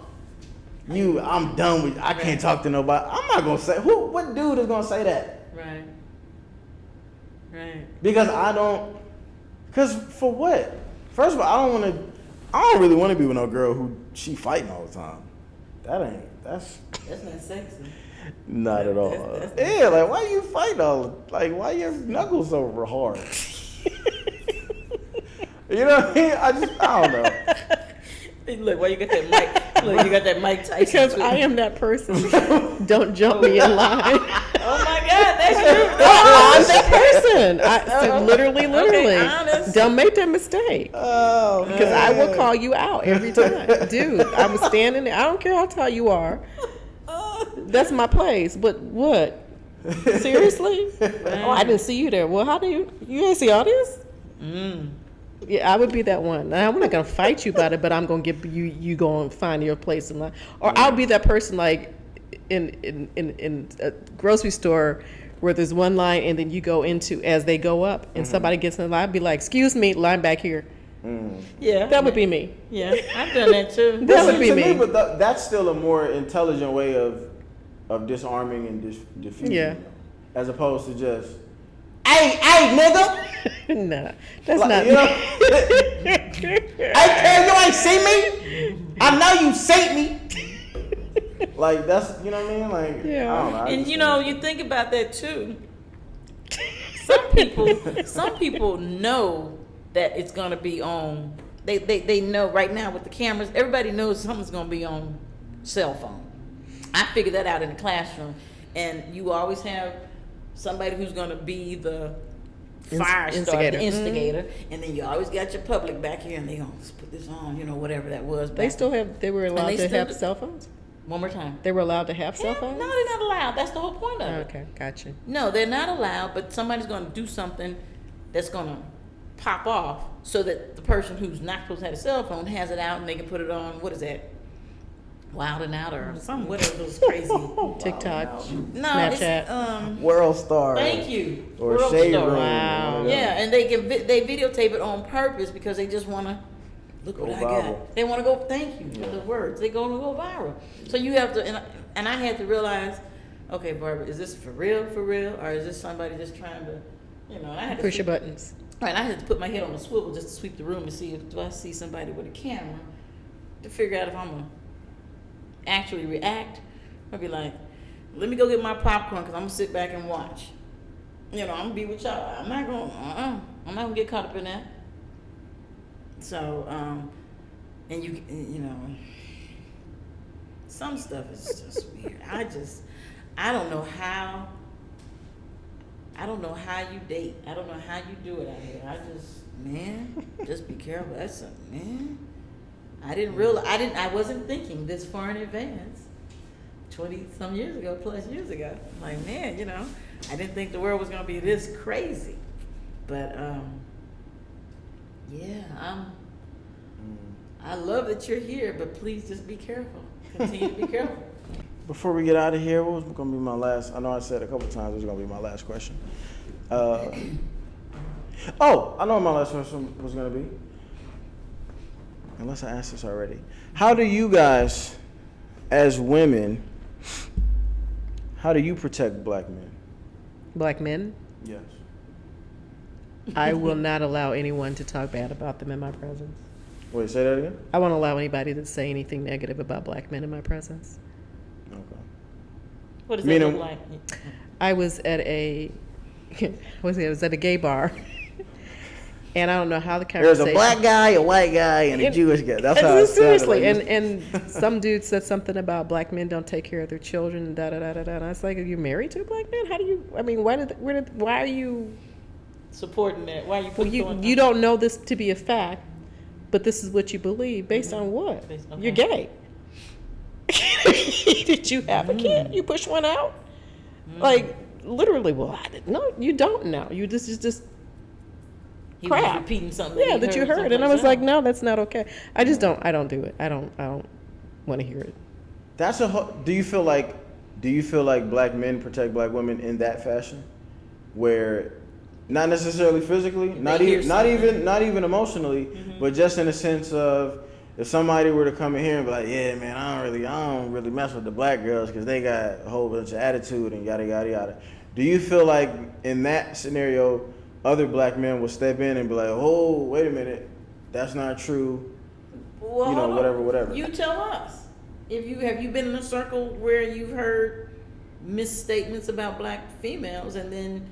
I'm done with. I can't talk to nobody. I'm not gonna say what dude is gonna say that. Right. Right. Because Because for what? First of all, I don't really want to be with no girl who she fighting all the time. That's not sexy. Not at all. That's Yeah, like why you fighting why your knuckles so hard? You know what I mean? I don't know. Look, why you got that mic? Look, you got that Mike Tyson. Because too. I am that person. Don't jump me in line. Oh my God, that's you. I'm that person. I literally. honest. Don't make that mistake. Oh, Because I will call you out every time. Dude, I was standing there. I don't care how tall you are. That's my place. But what? Seriously? Oh, I didn't see you there. Well, how do you ain't see all this? Yeah, I would be that one. Now, I'm not gonna fight you about it, but I'm gonna give you go and find your place in line. Or I'll be that person like in a grocery store where there's one line and then you go into as they go up and somebody gets in the line, I'd be like, excuse me, line back here. Yeah. That would be me. Yeah, I've done that too. That would be to me. But that's still a more intelligent way of disarming and diffusing. Yeah. As opposed to just, hey, nigga. Nah, that's Like, not you know, me. hey, you ain't see me. I know you see me. Like that's, you know what I mean? Like, Yeah. I don't know. I And just you know, think- you think about that too. Some people know that it's gonna be on. They know right now with the cameras. Everybody knows something's gonna be on cell phone. I figured that out in the classroom, and you always have somebody who's gonna be the fire starter, Instigator. the instigator, and then you always got your public back here, and they gonna put this on, you know, whatever that was. They were allowed they to still have do- cell phones? One more time. They were allowed to have cell phones? No, they're not allowed. That's the whole point of it. Okay, gotcha. No, they're not allowed, but somebody's going to do something that's going to pop off so that the person who's not supposed to have a cell phone has it out and they can put it on, what is that? Wild and Out or some, whatever those crazy. TikTok, No, Snapchat. it's, World Star. thank you. Or World Shade Star. Room. Wow. Yeah, and they videotape it on purpose because they just want to look what Go I viral. got. They want to go. Thank you for the words. They're going to go viral. So you have to, and I had to realize, okay, Barbara, is this for real, or is this somebody just trying to, you know? And I had to Push your buttons. Right, I had to put my head on the swivel just to sweep the room to see do I see somebody with a camera to figure out if I'm gonna actually react. I'd be like, let me go get my popcorn because I'm gonna sit back and watch. You know, I'm gonna be with y'all. I'm not gonna get caught up in that. So, and you know, some stuff is just weird. I don't know how I don't know how you date. I don't know how you do it out here. Just be careful. That's a, man. I wasn't thinking this far in advance. 20-some years ago, plus years ago. I'm like, man, I didn't think the world was going to be this crazy. But, I love that you're here, but please just be careful. Continue to be careful. Before we get out of here, what was going to be my last? I know I said a couple times it was going to be my last question. I know what my last question was going to be. Unless I asked this already. How do you guys, as women, how do you protect black men? Black men? Yes. I will not allow anyone to talk bad about them in my presence. Wait, say that again? I won't allow anybody to say anything negative about black men in my presence. Okay. What does that look like? I was at a gay bar. And I don't know how the conversation. There's a black guy, a white guy, and a Jewish guy. That's how it seriously. sounded. And some dude said something about black men don't take care of their children, and da da da da da. And I was like, "Are you married to a black man? How do you? I mean, why are you supporting that? Why are you putting? You don't know this to be a fact, but this is what you believe based on what? Okay. You're gay. Did you have a kid? You push one out? Like literally? Well, I didn't know. You don't know. You just He crap. was repeating something. That you heard, and I was like, no, that's not okay. I just don't. I don't do it. I don't want to hear it. Do you feel like black men protect black women in that fashion, where not necessarily physically, not even emotionally, but just in a sense of if somebody were to come in here and be like, yeah, man, I don't really mess with the black girls because they got a whole bunch of attitude and yada yada yada. Do you feel like in that scenario, other black men will step in and be like, oh, wait a minute, that's not true. Well, whatever. You tell us. Have you been in a circle where you've heard misstatements about black females, and then,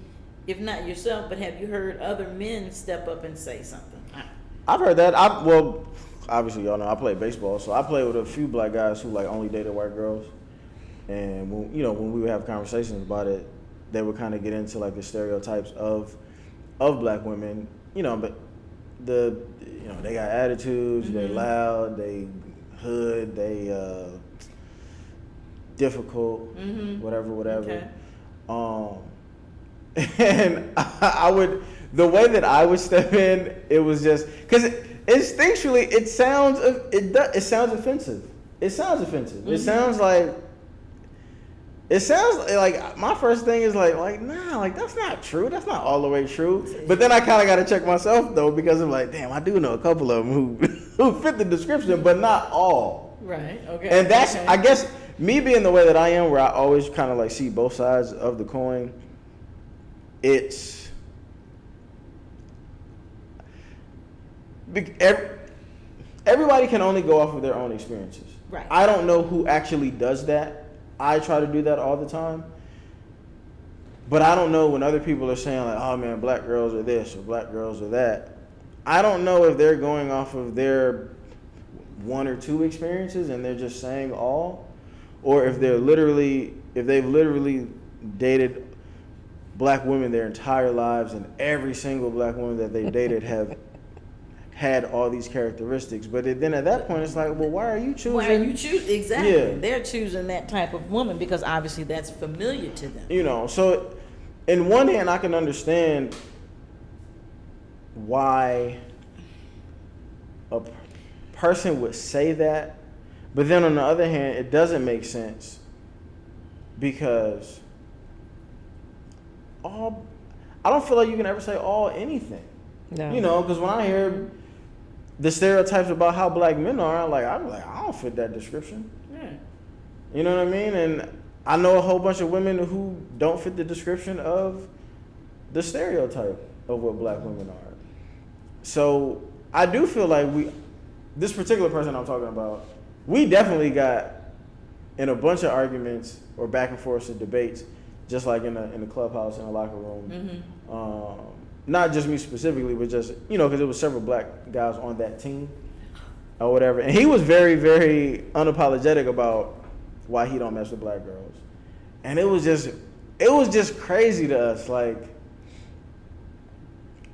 if not yourself, but have you heard other men step up and say something? I've heard that. Obviously, y'all know I play baseball, so I play with a few black guys who like only dated white girls, and when we would have conversations about it, they would kind of get into like the stereotypes of black women, but they got attitudes, they loud, they hood, they difficult, whatever. Okay. And I would, the way that I would step in, it was just because instinctually it sounds offensive. It sounds offensive. It sounds like my first thing is like nah, like that's not true. That's not all the way true. But then I kind of got to check myself though, because I'm like, damn, I do know a couple of them who fit the description, but not all. Right. Okay. And that's, I guess, me being the way that I am, where I always kind of like see both sides of the coin. It's everybody can only go off of their own experiences. Right. I don't know who actually does that. I try to do that all the time. But I don't know when other people are saying like, oh man, black girls are this or black girls are that. I don't know if they're going off of their one or two experiences and they're just saying all, or if they've literally dated black women their entire lives and every single black woman that they dated have had all these characteristics. But then at that point, it's like, well, why are you choosing? Why are you choosing? Exactly. Yeah. They're choosing that type of woman because obviously that's familiar to them. So in one hand, I can understand why a person would say that. But then on the other hand, it doesn't make sense because I don't feel like you can ever say all anything. No. Because when I hear the stereotypes about how black men are, I'm like, I don't fit that description. Yeah. You know what I mean? And I know a whole bunch of women who don't fit the description of the stereotype of what black women are. So I do feel like this particular person I'm talking about, we definitely got in a bunch of arguments or back and forth and debates, just like in the clubhouse, in the locker room. Not just me specifically, but just, because there was several black guys on that team or whatever. And he was very, very unapologetic about why he don't mess with black girls. And it was just crazy to us. Like,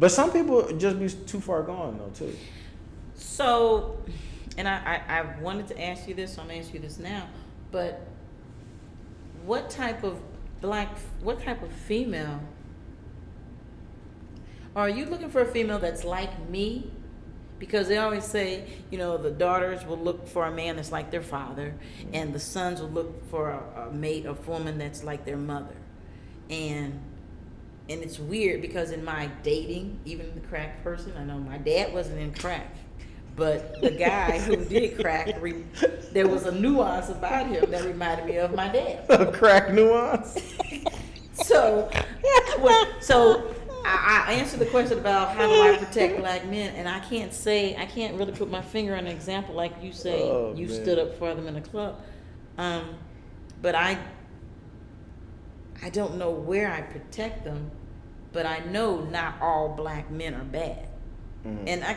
But some people just be too far gone though too. So, and I wanted to ask you this, so I'm gonna ask you this now. But what type of female are you looking for? A female that's like me? Because they always say, you know, the daughters will look for a man that's like their father, and the sons will look for a mate, a woman that's like their mother. And it's weird because in my dating, even the crack person, I know my dad wasn't in crack, but the guy who did crack, there was a nuance about him that reminded me of my dad. A crack nuance. So I answered the question about how do I protect black men, and I can't really put my finger on an example like you say. You stood up for them in a club, but I don't know where I protect them, but I know not all black men are bad, and I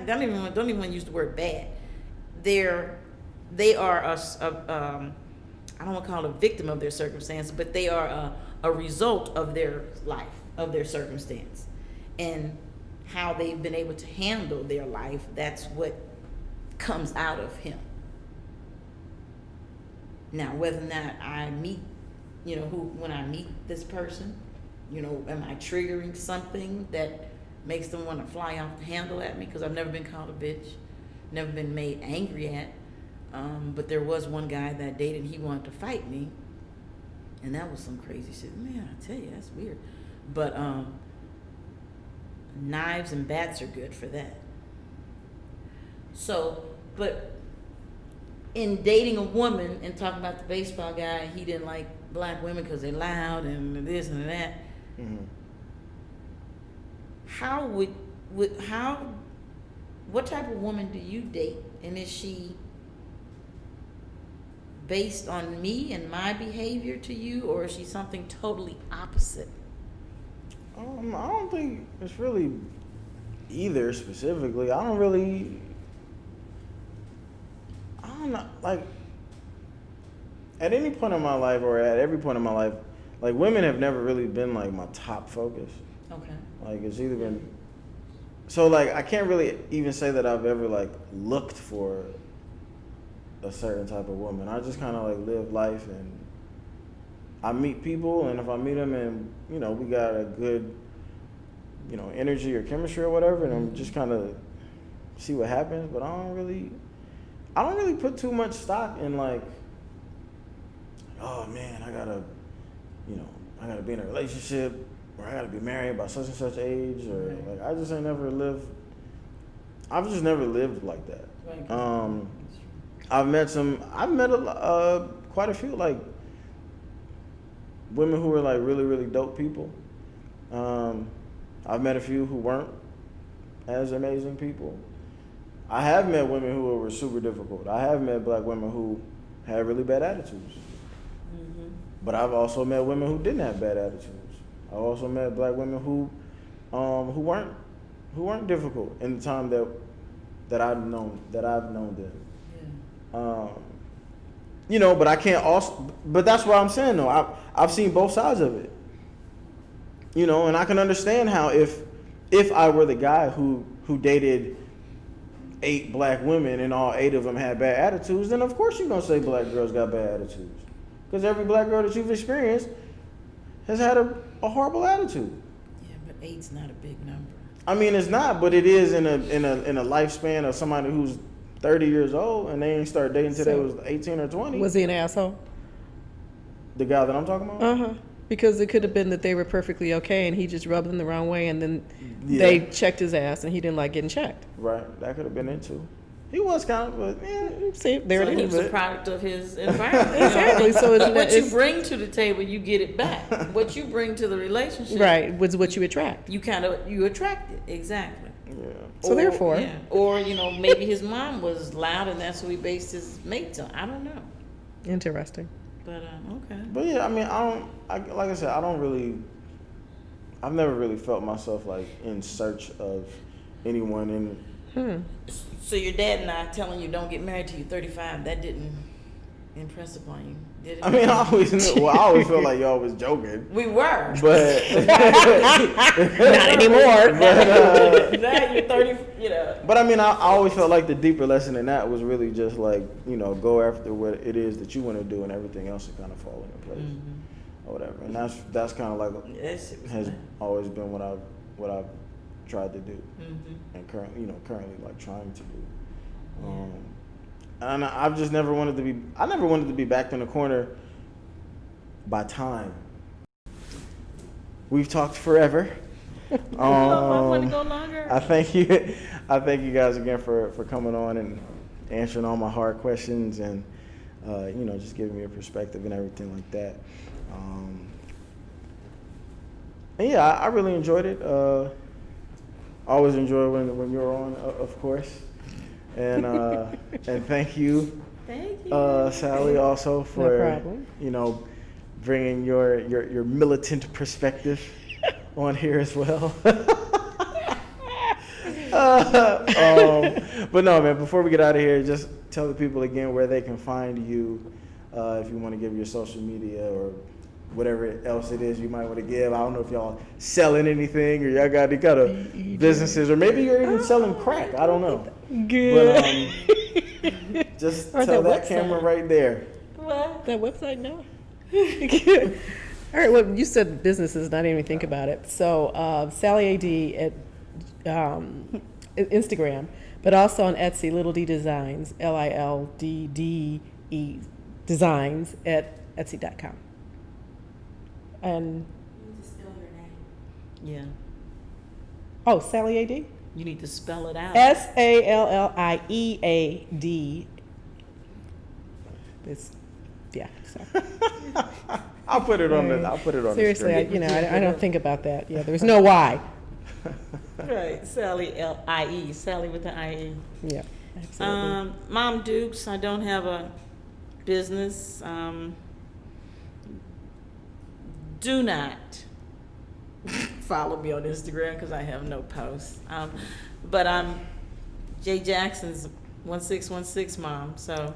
don't even want to use the word bad. They are I don't want to call it a victim of their circumstance, but they are a result of their life, of their circumstance, and how they've been able to handle their life. That's what comes out of him. Now, whether or not I meet, when I meet this person, am I triggering something that makes them want to fly off the handle at me? Because I've never been called a bitch, never been made angry at. But there was one guy that I dated, he wanted to fight me. And that was some crazy shit. Man, I tell you, that's weird. But knives and bats are good for that. So, but in dating a woman and talking about the baseball guy, he didn't like black women because they're loud and this and that. Mm-hmm. What type of woman do you date? And is she based on me and my behavior to you, or is she something totally opposite? I don't think it's really either specifically. I don't know, like, at any point in my life or at every point in my life, like, women have never really been like my top focus. Okay. Like, it's either been, so like, I can't really even say that I've ever like looked for a certain type of woman. I just kind of like live life, and I meet people, and if I meet them and we got a good energy or chemistry or whatever, and I'm just kind of see what happens. But I don't really put too much stock in like, oh man, I gotta be in a relationship, or I gotta be married by such and such age, or like I've just never lived like that. Right. I've met quite a few like women who were like really, really dope people. I've met a few who weren't as amazing people. I have met women who were super difficult. I have met black women who had really bad attitudes. Mm-hmm. But I've also met women who didn't have bad attitudes. I've also met black women who weren't difficult in the time that I've known them. But I can't but that's what I'm saying though. I've seen both sides of it. And I can understand how if I were the guy who dated 8 black women and all 8 of them had bad attitudes, then of course you're going to say black girls got bad attitudes. Because every black girl that you've experienced has had a horrible attitude. Yeah, but 8's not a big number. I mean, it's not, but it is in a lifespan of somebody who's 30 years old and they ain't start dating until they was 18 or 20. Was he an asshole? The guy that I'm talking about? Uh-huh. Because it could have been that they were perfectly okay and he just rubbed them the wrong way, and then they checked his ass and he didn't like getting checked. Right. That could have been it too. He was kind of, but see, there it is. He was a product of his environment. Exactly. So what you bring to the table, you get it back. What you bring to the relationship, right, was what you attract. You attract it. Exactly. Yeah. So therefore, or maybe his mom was loud and that's who he based his mates on. I don't know. Interesting. But okay. But yeah, I mean, like I said, I've never really felt myself like in search of anyone in. So your dad and I telling you don't get married till you're 35, that didn't impress upon you, Did it? I mean, I always knew. Well, I always felt like y'all was joking, We were. but Not anymore. Now you're 30, you know. But I mean, I always felt like the deeper lesson in that was really just like, you know, go after what it is that you want to do, and everything else will kind of fall into place or whatever. And that's kind of like That shit was has fun. always been what I've tried to do, and currently like trying to do. And I've just never wanted to be. I never wanted to be backed in a corner by time. We've talked forever. I want to go longer. I thank you guys again for coming on and answering all my hard questions and you know, just giving me a perspective and everything like that. And yeah, I really enjoyed it. I always enjoy when you're on, of course. And and thank you, Thank you. Sally, also No for problem. you know, bringing your militant perspective on here as well. But no, man, before we get out of here, just tell the people again where they can find you, if you want to give your social media or whatever else it is you might want to give. I don't know if y'all selling anything or y'all got any kind of businesses, or maybe you're even selling crack. I don't know. Good. But just Or tell the that website. camera right there. What? That website, no. All right, well, you said businesses, and I didn't even think about it. So Sally AD at Instagram, but also on Etsy, Little D Designs, LILDDE Designs at Etsy.com. And, You need to spell your name. Yeah. oh, Sally AD? You need to spell it out. SALLIEAD. It's, yeah, so. I'll put it on the. I'll put it on Seriously, the screen. I don't think about that. Yeah, there's no Y. Right. Sally L-I-E. Sally with the I-E. Yeah, absolutely. Mom Dukes, I don't have a business. Do not follow me on Instagram because I have no posts. But I'm Jay Jackson's 1616 mom, so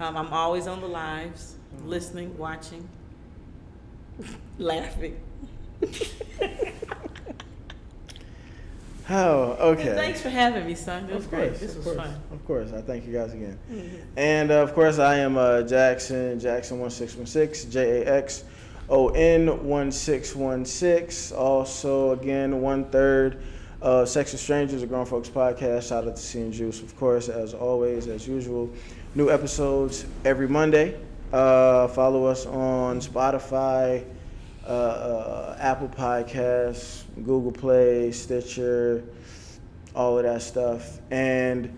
I'm always on the lives, listening, watching, laughing. Oh, okay. Thanks for having me, son. It was Of great. course, This of was course, fun. of course. I thank you guys again. And of course, I am Jaxon 1616, Jaxon 1616. Also, again, 1/3 Sex with Strangers, a grown folks podcast. Shout out to C and Juice, of course, as always, as usual. New episodes every Monday. Follow us on Spotify, Apple Podcasts, Google Play, Stitcher, all of that stuff. And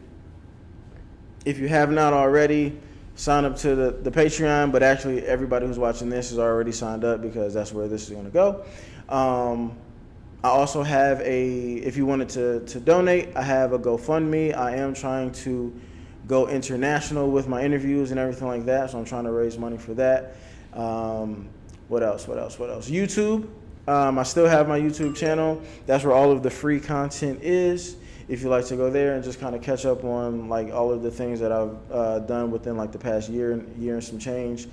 if you have not already, sign up to the Patreon. But actually, everybody who's watching this is already signed up because that's where this is going to go. I also have if you wanted to donate, I have a GoFundMe. I am trying to go international with my interviews and everything like that, so I'm trying to raise money for that. What else? YouTube. I still have my YouTube channel. That's where all of the free content is. If you like to go there and just kind of catch up on like all of the things that I've done within like the past year and some change,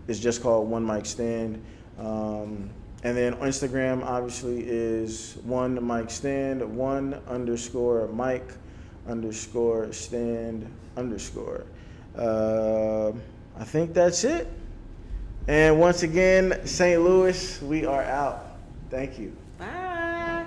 it's just called One Mic Stand. And then Instagram obviously is One Mic Stand, 1_Mic_Stand_. I think that's it. And once again, St. Louis, we are out. Thank you. Bye.